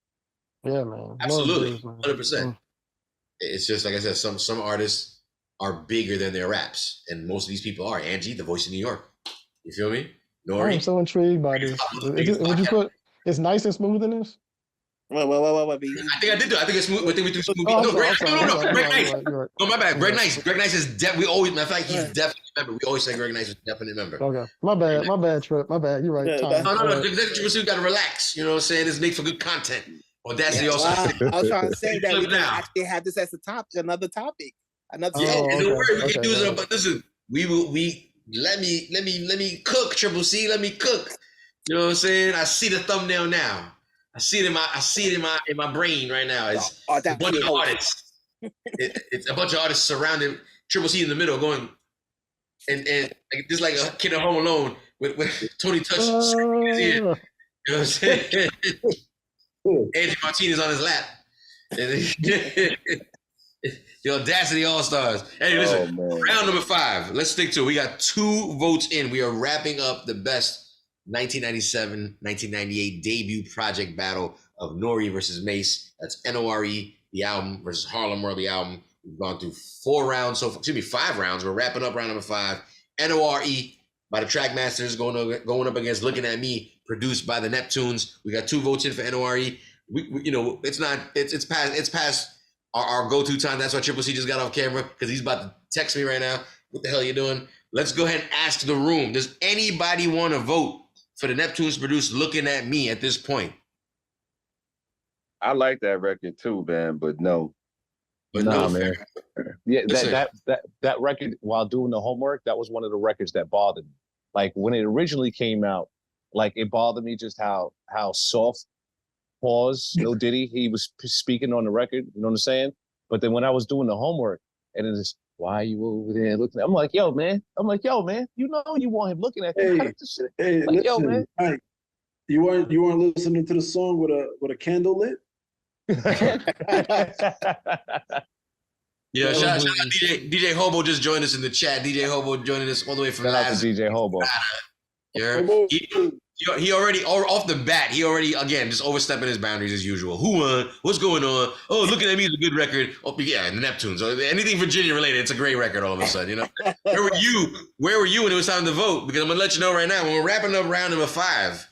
Yeah, man. Absolutely, 100%. It's just like I said, some artists are bigger than their raps, and most of these people are. Angie, the voice of New York. You feel me? N.O.R.E. I'm so intrigued by this. Would you put it's nice and smooth in this? What? I think I did. I think it's smooth. I think we do smooth. No, Greg Nice. No, my bad. Greg Nice. Greg Nice is we always. Matter of fact, he's definitely a member. We always say Greg Nice is definitely a member. Okay, my bad, Trip. My bad. You're right. No. You got to relax. You know what I'm saying? This makes for good content. Audacity also. I was trying to say that we actually had this as another topic. Another. We can do it. But listen, let me cook. Triple C. Let me cook. You know what I'm saying? I see the thumbnail now. I see it in my brain right now. It's a bunch of artists. It's a bunch of artists surrounding Triple C in the middle, going and like, just like a kid at Home Alone with Tony Touch screaming in his ear. You know what I'm saying? Angie Martinez on his lap. The Audacity All-Stars. Hey, listen, round number 5. Let's stick to it. We got 2 votes in. We are wrapping up the best 1997-1998 debut project battle of N.O.R.E. versus Mace. That's N.O.R.E. the album versus Harlem World the album. We've gone through 4 rounds, so excuse me, 5 rounds. We're wrapping up round number 5. N.O.R.E. by the Trackmasters going up against Looking at Me, produced by the Neptunes. We got 2 votes in for N.O.R.E. We you know, it's past our go-to time. That's why Triple C just got off camera because he's about to text me right now. What the hell are you doing? Let's go ahead and ask the room. Does anybody want to vote for the Neptunes produced Looking at Me at this point? I like that record too, man, but no. But Nah, no, man. Yeah, Listen. that record, while doing the homework, that was one of the records that bothered me. Like when it originally came out, like it bothered me just how soft Pause, no Diddy, he was speaking on the record, you know what I'm saying? But then when I was doing the homework, and it is, why are you over there looking? I'm like, yo, man, you know you want him looking at you. Hey, Like, listen, yo, man. Mike, you weren't listening to the song with a candle lit? Yeah, shout out DJ Hobo just joined us in the chat. DJ Hobo joining us all the way from Shout out to DJ Hobo. Yeah, he already off the bat. He already again just overstepping his boundaries as usual. Who won? What's going on? Oh, Looking at Me is a good record. Oh, yeah, the Neptunes. So anything Virginia related, it's a great record. All of a sudden, you know. Where were you? Where were you when it was time to vote? Because I'm gonna let you know right now. When we're wrapping up round number 5,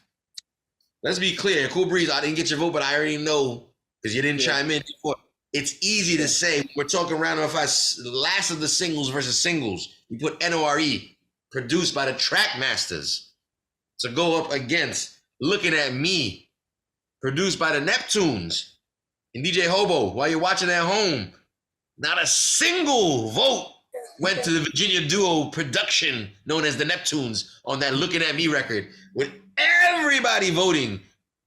let's be clear. Cool Breeze, I didn't get your vote, but I already know because you didn't chime in before. It's easy to say we're talking round number 5, last of the singles versus singles. You put N.O.R.E. produced by the Trackmasters to go up against Looking at Me, produced by the Neptunes. And DJ Hobo, while you're watching at home, not a single vote went to the Virginia duo production known as the Neptunes on that Looking at Me record, with everybody voting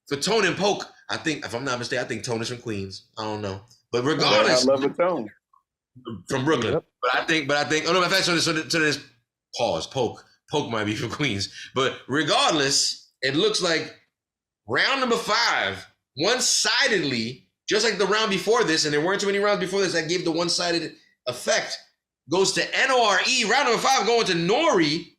for Tone and Poke. I think, if I'm not mistaken, I think Tone is from Queens. I don't know. But regardless, I love it, Tone. From Brooklyn. Yep. But I think, oh no, in fact, so this pause, Poke might be from Queens. But regardless, it looks like round number 5, one-sidedly, just like the round before this, and there weren't too many rounds before this that gave the one-sided effect, goes to N.O.R.E. Round number 5 going to N.O.R.E.,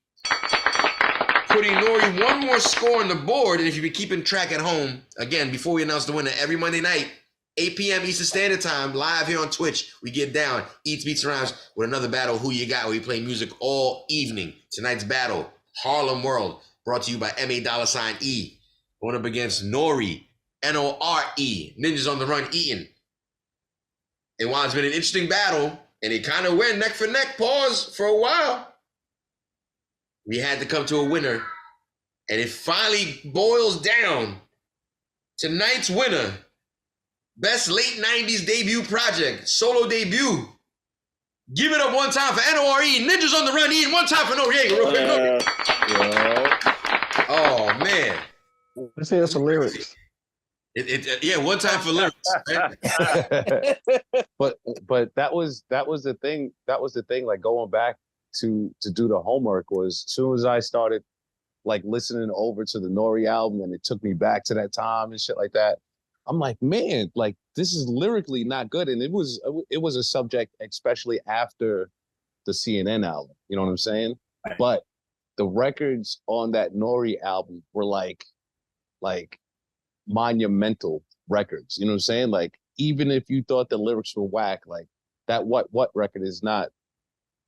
putting N.O.R.E. one more score on the board. And if you've been keeping track at home, again, before we announce the winner, every Monday night, 8 p.m. Eastern Standard Time, live here on Twitch, we get down, Eats, Beats, Rounds with another battle, Who You Got, where we play music all evening. Tonight's battle, Harlem World, brought to you by M.A$E, going up against N.O.R.E., N-O-R-E, Ninjas on the Run, Eaton. And while it's been an interesting battle, and it kind of went neck for neck, pause, for a while, we had to come to a winner, and it finally boils down. Tonight's winner, Best Late 90s Debut Project, solo debut. Give it up one time for N.O.R.E. Ninjas on the Run, Ian. One time for Noriega. Real quick. Oh, man. Let's hear some lyrics. Yeah, one time for lyrics. but that was the thing. That was the thing. Like going back to do the homework was as soon as I started like listening over to the N.O.R.E. album, and it took me back to that time and shit like that. I'm like, man, like this is lyrically not good. And it was a subject, especially after the CNN album. You know what I'm saying? Right. But the records on that N.O.R.E. album were like monumental records. You know what I'm saying? Like, even if you thought the lyrics were whack, like that what record is not,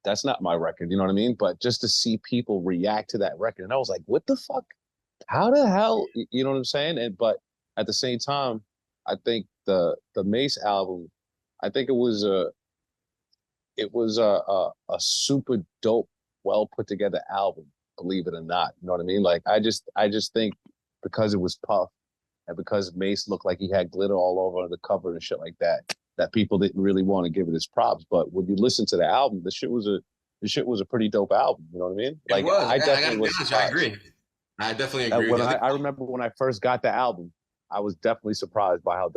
that's not my record. You know what I mean? But just to see people react to that record, and I was like, what the fuck? How the hell? You know what I'm saying? But at the same time, I think the Mase album, I think it was a super dope, well put together album, believe it or not. You know what I mean? Like I just think because it was Puff and because Mase looked like he had glitter all over the cover and shit like that, that people didn't really want to give it his props. But when you listen to the album, the shit was a pretty dope album. You know what I mean? Like I definitely was surprised. I agree. I definitely agree. When I remember when I first got the album, I was definitely surprised by how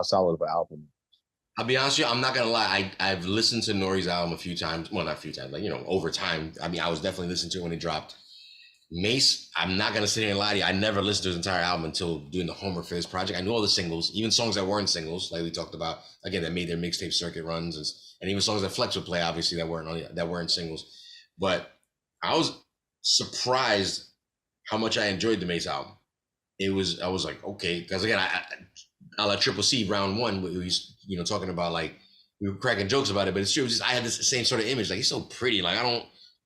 solid of an album. I'll be honest with you, I'm not gonna lie. I've listened to N.O.R.E.'s album a few times. Well, not a few times, like, you know, over time. I mean, I was definitely listening to it when it dropped. Mase, I'm not gonna sit here and lie to you. I never listened to his entire album until doing the homework for this project. I knew all the singles, even songs that weren't singles, like we talked about, again, that made their mixtape circuit runs, and even songs that Flex would play, obviously, that weren't singles. But I was surprised how much I enjoyed the Mase album. I was like, okay, because again, I let Triple C round 1, where he's, you know, talking about like we were cracking jokes about it, but it's true. Just I had this same sort of image. Like, he's so pretty. Like, I don't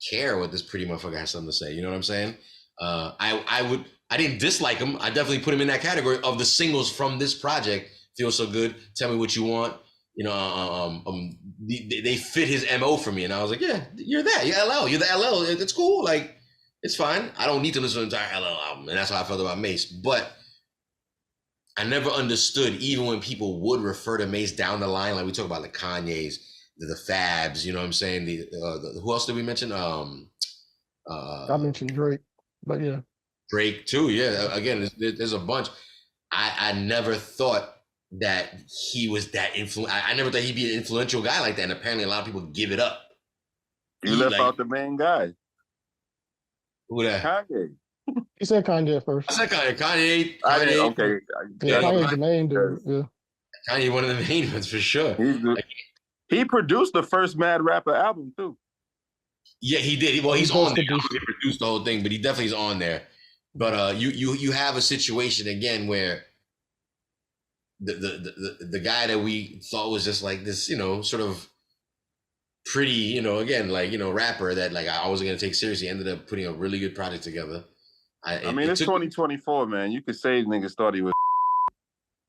care what this pretty motherfucker has something to say. You know what I'm saying? I didn't dislike him. I definitely put him in that category of the singles from this project. Feel So Good, Tell Me What You Want. You know, they fit his MO for me. And I was like, yeah, you're that. You're LL. You're the LL. It's cool. Like, it's fine. I don't need to listen to the entire LL album. And that's how I felt about Mace. But I never understood, even when people would refer to Mace down the line, like we talk about the Kanye's, the Fabs, you know what I'm saying? Who else did we mention? I mentioned Drake, but yeah. Drake too, yeah. Again, there's a bunch. I never thought that he was that I never thought he'd be an influential guy like that. And apparently a lot of people give it up. You left out the main guy. Who that? Kanye. You said Kanye first. I said Kanye. Okay. Yeah, Kanye's the main dude. Yeah. Kanye, one of the main ones for sure. He produced the first Mad Rapper album too. Yeah, he did. He's on there. He produced the whole thing, but he definitely is on there. But you have a situation again where the guy that we thought was just like this, you know, sort of pretty, you know, again, like, you know, rapper that like I wasn't gonna take seriously, ended up putting a really good project together. I mean, it's 2024, man. You could say niggas thought he was.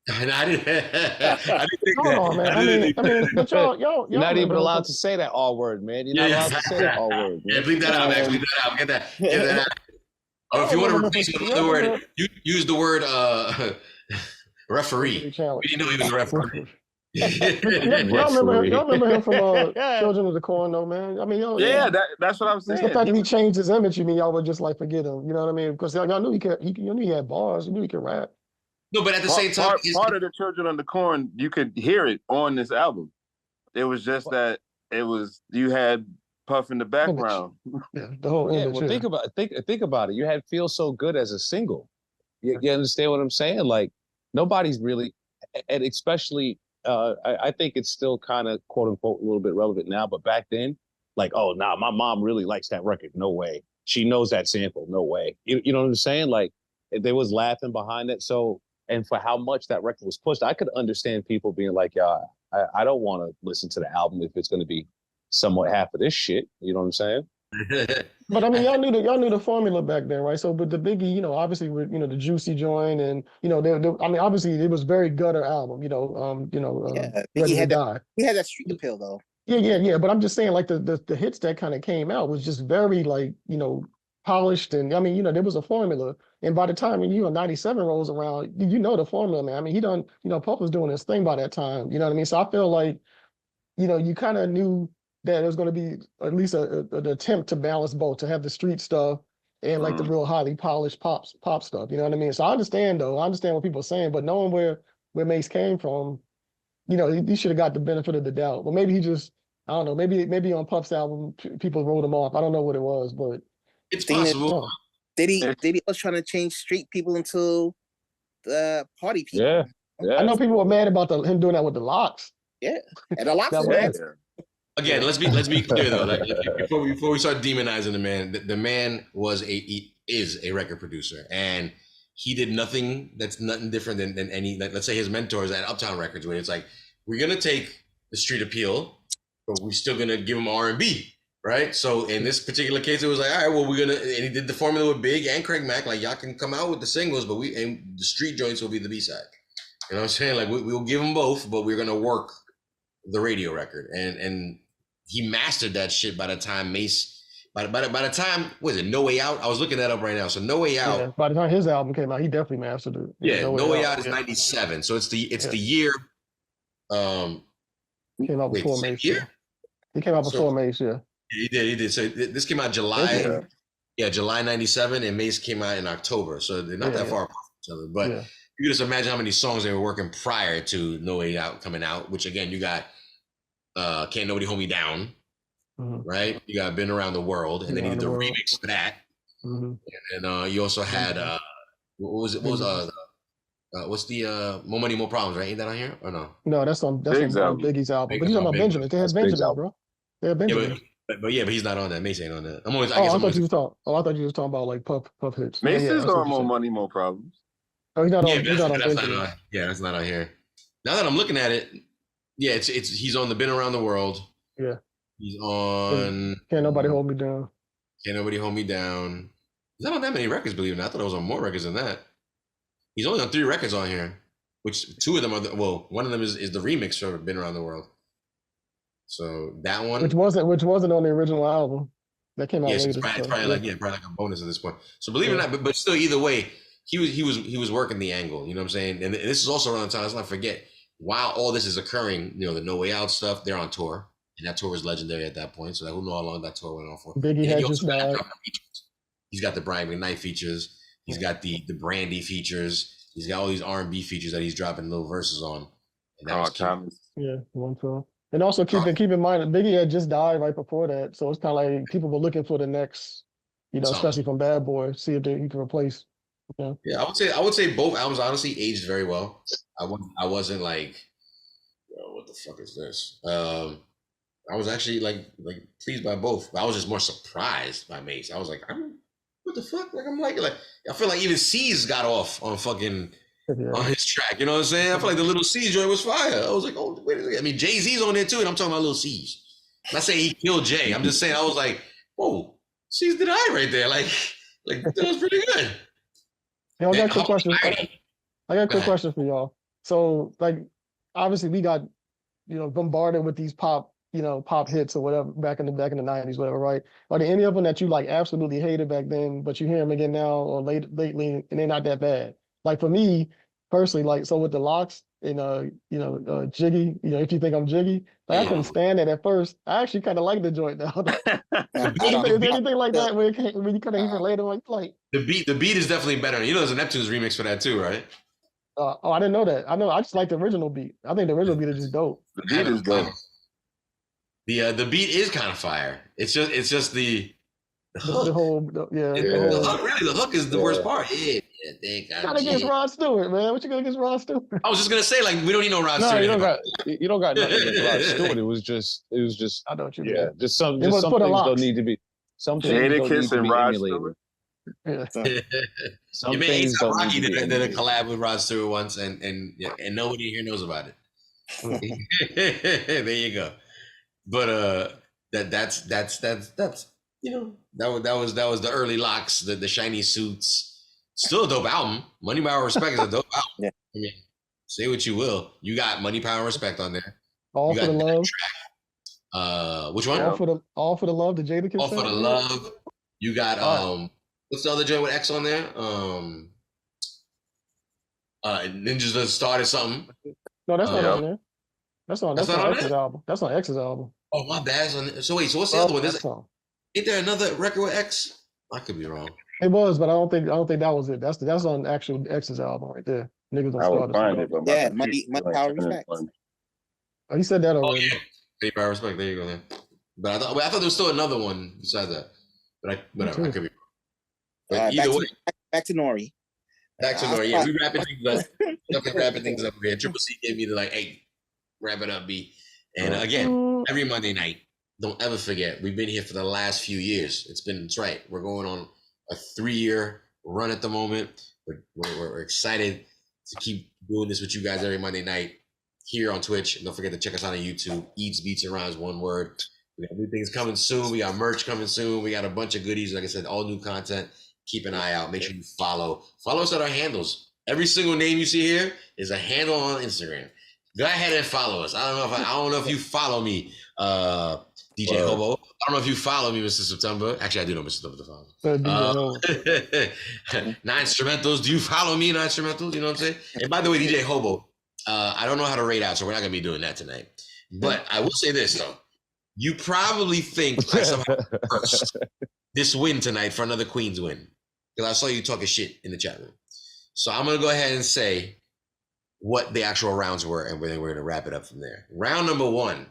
I didn't think that. Man. I mean, but y'all you're not even allowed to say that R word, man. You're not allowed to say that R word. Yeah, bleep that out, Max. Bleep that out. Get that out. Or if you want to replace the word, use the word referee. We didn't know he was a referee. Y'all remember him from Children of the Corn, though, man. I mean, that's what I'm saying. It's the fact that he changed his image. You mean y'all would just like forget him? You know what I mean? Because y'all knew you knew he had bars. You knew he could rap. No, but at the same time, part of the Children of the Corn, you could hear it on this album. It was just that you had Puff in the background. Yeah, the whole image. Well, think about it. You had Feel So Good as a single. You understand what I'm saying? Like, nobody's really, and especially. I think it's still kind of quote unquote a little bit relevant now, but back then, like, oh, nah, my mom really likes that record. No way. She knows that sample. No way. You know what I'm saying? Like, they was laughing behind it. So, and for how much that record was pushed, I could understand people being like, yeah, I don't want to listen to the album if it's going to be somewhat half of this shit. You know what I'm saying? But I mean, y'all knew the formula back then, right? So, but the Biggie, you know, obviously with the Juicy joint, and you know, I mean, obviously it was very gutter album. Biggie had that street appeal though. Yeah. But I'm just saying, like the hits that kind of came out was just very like polished, and I mean, you know, there was a formula. And by the time 97 rolls around, you know the formula, man. I mean, he done, Puff was doing his thing by that time. You know what I mean? So I feel like, you kind of knew that there was going to be at least an attempt to balance both, to have the street stuff and like the real highly polished pop stuff. You know what I mean? So I understand what people are saying, but knowing where Mace came from, he should have got the benefit of the doubt. But maybe he just, I don't know, maybe on Puff's album people wrote him off. I don't know what it was, but it's possible. Did he was trying to change street people into the party people? Yeah. I know people were mad about him doing that with the Locks. Yeah, and the Locks were mad. Again, let's be clear though. Like, before we start demonizing the man is a record producer, and he did nothing different than any. Like, let's say his mentors at Uptown Records, where it's like, we're gonna take the street appeal, but we're still gonna give him R&B, right? So in this particular case, it was like, all right, well, we're gonna, and he did the formula with Big and Craig Mack, like, y'all can come out with the singles, but the street joints will be the B-side. You know what I'm saying? Like, we'll give them both, but we're gonna work the radio record, and he mastered that shit by the time Mace. By the time, was it No Way Out? I was looking that up right now. So No Way Out. Yeah, by the time his album came out, he definitely mastered it. Yeah, No Way Out is 97. So it's the year. He came out before Mace. Year? He came out before Mace. Yeah. He did. So this came out July. Yeah, July 97, and Mace came out in October. So they're not that far apart from each other. But you can just imagine how many songs they were working prior to No Way Out coming out. Which again, you got Can't Nobody Hold Me Down. Mm-hmm. Right, you got Been Around the World, and then he did the remix for that. Mm-hmm. And you also had what's the More Money, More Problems, right? Ain't that on here or no? No, that's on Biggie's album. But you talking about Benjamin? They had Benjamin, bro. They had Benjamin. But he's not on that. Mace ain't on that. I thought you was talking about like Puff hits. Mace is on More Money, More Problems. Oh, he's not on. He's not on Benjamin. That's not on here. Now that I'm looking at it, Yeah, it's he's on the Been Around the World. Yeah. He's on Can't Nobody Hold Me Down. Can't Nobody Hold Me Down. He's not on that many records, believe it or not. I thought it was on more records than that. He's only on 3 records on here, which 2 of them are one of them is the remix for Been Around the World. So that one, which wasn't on the original album. That came out later. It's probably like a bonus at this point. So believe it or not, but still, either way, he was working the angle. You know what I'm saying? And this is also around the time. Let's not forget, while all this is occurring, you know, the No Way Out stuff, they're on tour, and that tour was legendary at that point. So who knows how long that tour went on for? Biggie had just died. He's got the Brian McKnight features. He's got the Brandy features. He's got all these R&B features that he's dropping little verses on. And that was yeah, 112. And also keep in mind that Biggie had just died right before that, so it's kind of like people were looking for the next, you know, especially from Bad Boy, see if he can replace. You know? Yeah, I would say both albums honestly aged very well. I wasn't like, what the fuck is this? I was actually like pleased by both. I was just more surprised by Mace. I was like, what the fuck? Like I feel like even C's got off on fucking. Yeah. On his track, you know what I'm saying? I feel like the Little C's joint was fire. I was like, oh, wait a second. I mean, Jay-Z's on there too, and I'm talking about Little C's. I'm not saying he killed Jay. I'm just saying I was like, whoa, C's did I right there. Like that was pretty good. Yeah, I got a quick question. I got a quick question for y'all. So, like, obviously we got, you know, bombarded with these pop hits or whatever back in the 90s, whatever, right? Are there any of them that you like absolutely hated back then, but you hear them again now or lately, and they're not that bad? Like for me personally, like so with the Locks and Jiggy, you know, if you think I'm Jiggy, like I couldn't stand it at first. I actually kind of like the joint now. Is there anything like that where you kind of hear it later? Like the beat is definitely better. You know, there's a Neptune's remix for that too, right? I didn't know that. I just like the original beat. I think the original beat is just dope. The beat is dope. The beat is kind of fire. It's just the hook. The hook is the worst part. Got against Rod Stewart, man. What you got against Rod Stewart? I was just gonna say, like, we don't need no Rod Stewart. You don't got nothing against Rod Stewart. It was just. I know what you mean. Just some things don't need to be. Some things don't need to be emulated. You made A$AP Rocky did a collab with Rod Stewart once, and nobody here knows about it. There you go. But that's you know, that was the early Locks, the shiny suits. Still a dope album. Money, Power, Respect is a dope album. Yeah. I mean, say what you will. You got Money, Power, Respect on there. All for the Love. Which one? All for the Love. The Jada. All for the Love. You got what's the other joint with X on there? Ninjas That Started Something. No, that's not on there. That's on X's album. That's on X's album. Oh, my bad. So wait, so what's the other one? Ain't there another record with X? I could be wrong. It was, but I don't think that was it. That's on actual X's album right there. Niggas don't start it. Yeah, Money, Power, Respect. Oh, he said that already. Oh, yeah. Money, Power, Respect. There you go. Then. But I thought there was still another one besides that. But whatever, I could be wrong. But either way, back to N.O.R.E. Back to N.O.R.E. Yeah, we wrapping things up. Definitely wrapping things up here. Triple C gave me the hey, wrap it up, B. And again, every Monday night, don't ever forget, we've been here for the last few years. It's right. We're going on a 3-year run at the moment. We're excited to keep doing this with you guys every Monday night here on Twitch. And don't forget to check us out on YouTube. Eats, Beats, and Rhymes, one word. We got new things coming soon. We got merch coming soon. We got a bunch of goodies. Like I said, all new content. Keep an eye out. Make sure you follow. Follow us at our handles. Every single name you see here is a handle on Instagram. Go ahead and follow us. I don't know if you follow me, DJ Hobo. I don't know if you follow me, Mr. September. Actually, I do know Mr. September to follow. 9instrumentals. Do you follow me, 9instrumentals? You know what I'm saying? And by the way, DJ Hobo, I don't know how to rate out, so we're not going to be doing that tonight. But I will say this, though. You probably think I somehow cursed this win tonight for another Queens win. Because I saw you talking shit in the chat room. So I'm going to go ahead and say what the actual rounds were, and then we're going to wrap it up from there. Round number 1,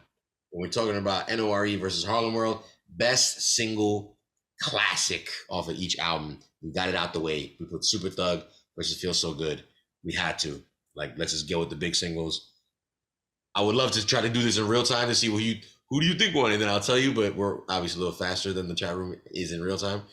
when we're talking about N.O.R.E. versus Harlem World, best single classic off of each album. We got it out the way. We put Super Thug versus Feel So Good. We had to. Let's just go with the big singles. I would love to try to do this in real time to see who do you think won, and then I'll tell you, but we're obviously a little faster than the chat room is in real time.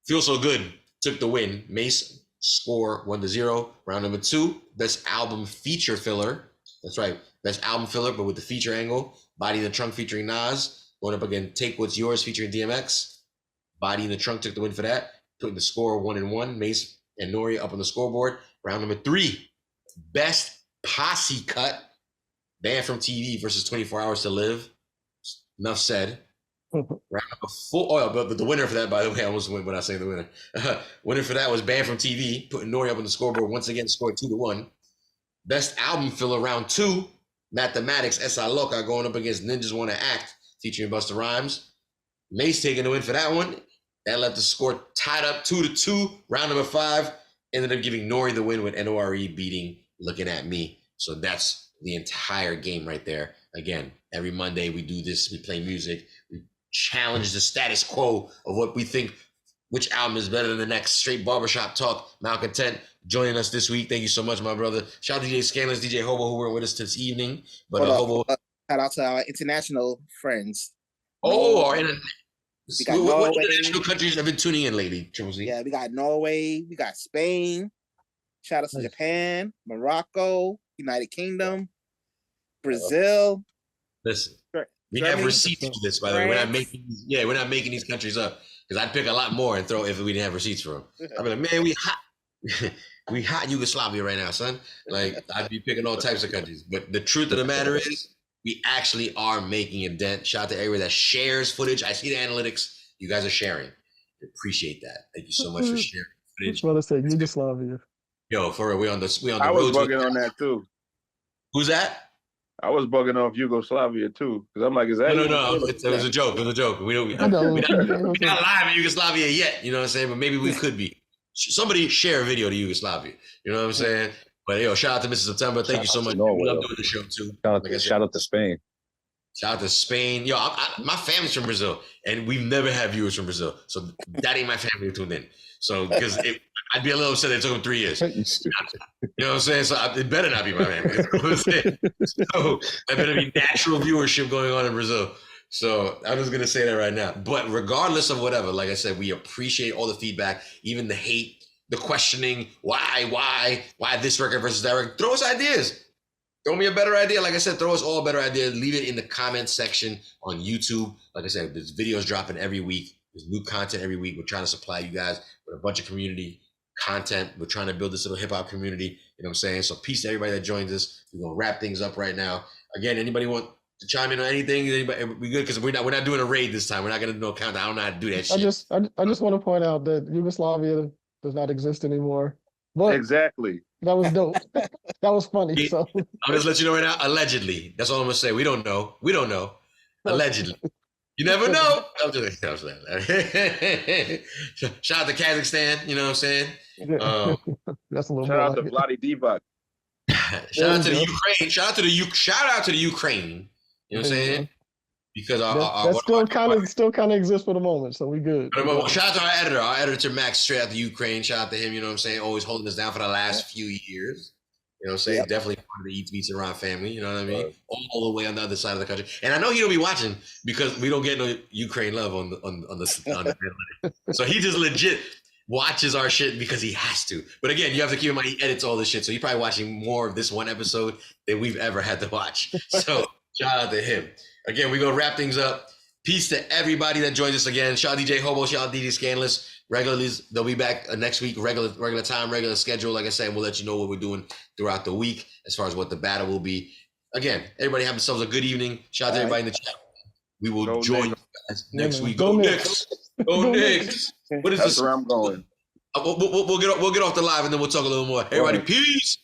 Feel So Good took the win. Mace score 1-0. Round number 2, best album feature filler. That's right. Best album filler, but with the feature angle. Body in the Trunk featuring Nas. Going up against Take What's Yours featuring DMX. Body in the Trunk took the win for that. Putting the score 1-1. Mace and N.O.R.E up on the scoreboard. Round number 3. Best posse cut. Banned from TV versus 24 Hours to Live. Enough said. Round number 4. Oh, but the winner for that, by the way, I almost went when I say the winner. Winner for that was Banned from TV. Putting N.O.R.E up on the scoreboard. Once again, scored 2-1. Best album filler round 2. Mathematics, S.I. LOCA going up against Ninjas Wanna Act featuring Busta Rhymes. Mace taking the win for that one. That left the score tied up 2-2. Round number 5 ended up giving N.O.R.E the win with N.O.R.E beating Looking at Me. So that's the entire game right there. Again, every Monday we do this. We play music. We challenge the status quo of what we think, which album is better than the next. Straight barbershop talk. Malcontent joining us this week. Thank you so much, my brother. Shout out to DJ Scandalous, DJ Hobo, who weren't with us this evening. But Hobo. Shout out to our international friends. Oh, we got what international countries have been tuning in lately, Triple C? Yeah, we got Norway, we got Spain. Shout out to Japan, Morocco, United Kingdom, Brazil. Listen, we have receipts for this, by the way. We're not making these countries up. Because I'd pick a lot more and throw if we didn't have receipts for them. I'd be like, man, we hot. We hot in Yugoslavia right now, son. Like, I'd be picking all types of countries. But the truth of the matter is, we actually are making a dent. Shout out to everybody that shares footage. I see the analytics. You guys are sharing. I appreciate that. Thank you so much for sharing footage. That's what I said, Yugoslavia. Yo, for real, we on the road. I was bugging on that too. Who's that? I was bugging off Yugoslavia too, because I'm like, is that? No. It was a joke. It was a joke. We're not live in Yugoslavia yet. You know what I'm saying? But maybe we could be. Somebody share a video to Yugoslavia. You know what I'm saying? But yo, shout out to Mrs. September. Thank you so much. We love doing the show too. Shout out to Spain. Shout out to Spain. Yo, my family's from Brazil, and we've never had viewers from Brazil. So that ain't my family who tuned in. So because I'd be a little upset it took them 3 years. You know what I'm saying? So it better not be my family. You know what I'm saying? So there better be natural viewership going on in Brazil. So I'm just gonna say that right now. But regardless of whatever, like I said, we appreciate all the feedback, even the hate, the questioning, why this record versus that record. Throw us ideas. Throw me a better idea. Like I said, throw us all a better idea. Leave it in the comments section on YouTube. Like I said, there's videos dropping every week. There's new content every week. We're trying to supply you guys with a bunch of community content. We're trying to build this little hip hop community. You know what I'm saying? So peace to everybody that joins us. We're gonna wrap things up right now. Again, anybody want to chime in on anything? Anybody, we good because we're not doing a raid this time. We're not gonna do no countdown. I don't know how to do that shit. I just want to point out that Yugoslavia does not exist anymore. But exactly. That was dope. That was funny. Yeah, so I'll just let you know right now. Allegedly, that's all I'm gonna say. We don't know. Allegedly. You never know. I'm just shout out to Kazakhstan, you know what I'm saying? That's a little shout out to Vladi Divac. Shout out to the Ukraine. Shout out to the Ukraine. You know what I'm saying? Because that still kind of exists for the moment, so we good. Shout out to our editor Max, straight out to Ukraine. Shout out to him, you know what I'm saying? Always holding us down for the last few years. You know what I'm saying? Yep. Definitely part of the Eats Beats Around family, you know what I mean? Right. All the way on the other side of the country. And I know he don't be watching because we don't get no Ukraine love on the so he just legit watches our shit because he has to. But again, you have to keep in mind he edits all this shit. So he's probably watching more of this one episode than we've ever had to watch. So shout out to him. Again, we're gonna wrap things up. Peace to everybody that joins us again. Shout out DJ Hobo, shout out DJ Scandalous. Regularly, they'll be back next week, regular time, regular schedule. Like I said, we'll let you know what we're doing throughout the week as far as what the battle will be. Again, everybody have themselves a good evening. Shout out to everybody in the chat. We will join you guys next week. Go Knicks. Go Knicks. What is this? That's where I'm going. We'll get off the live and then we'll talk a little more. Everybody, peace.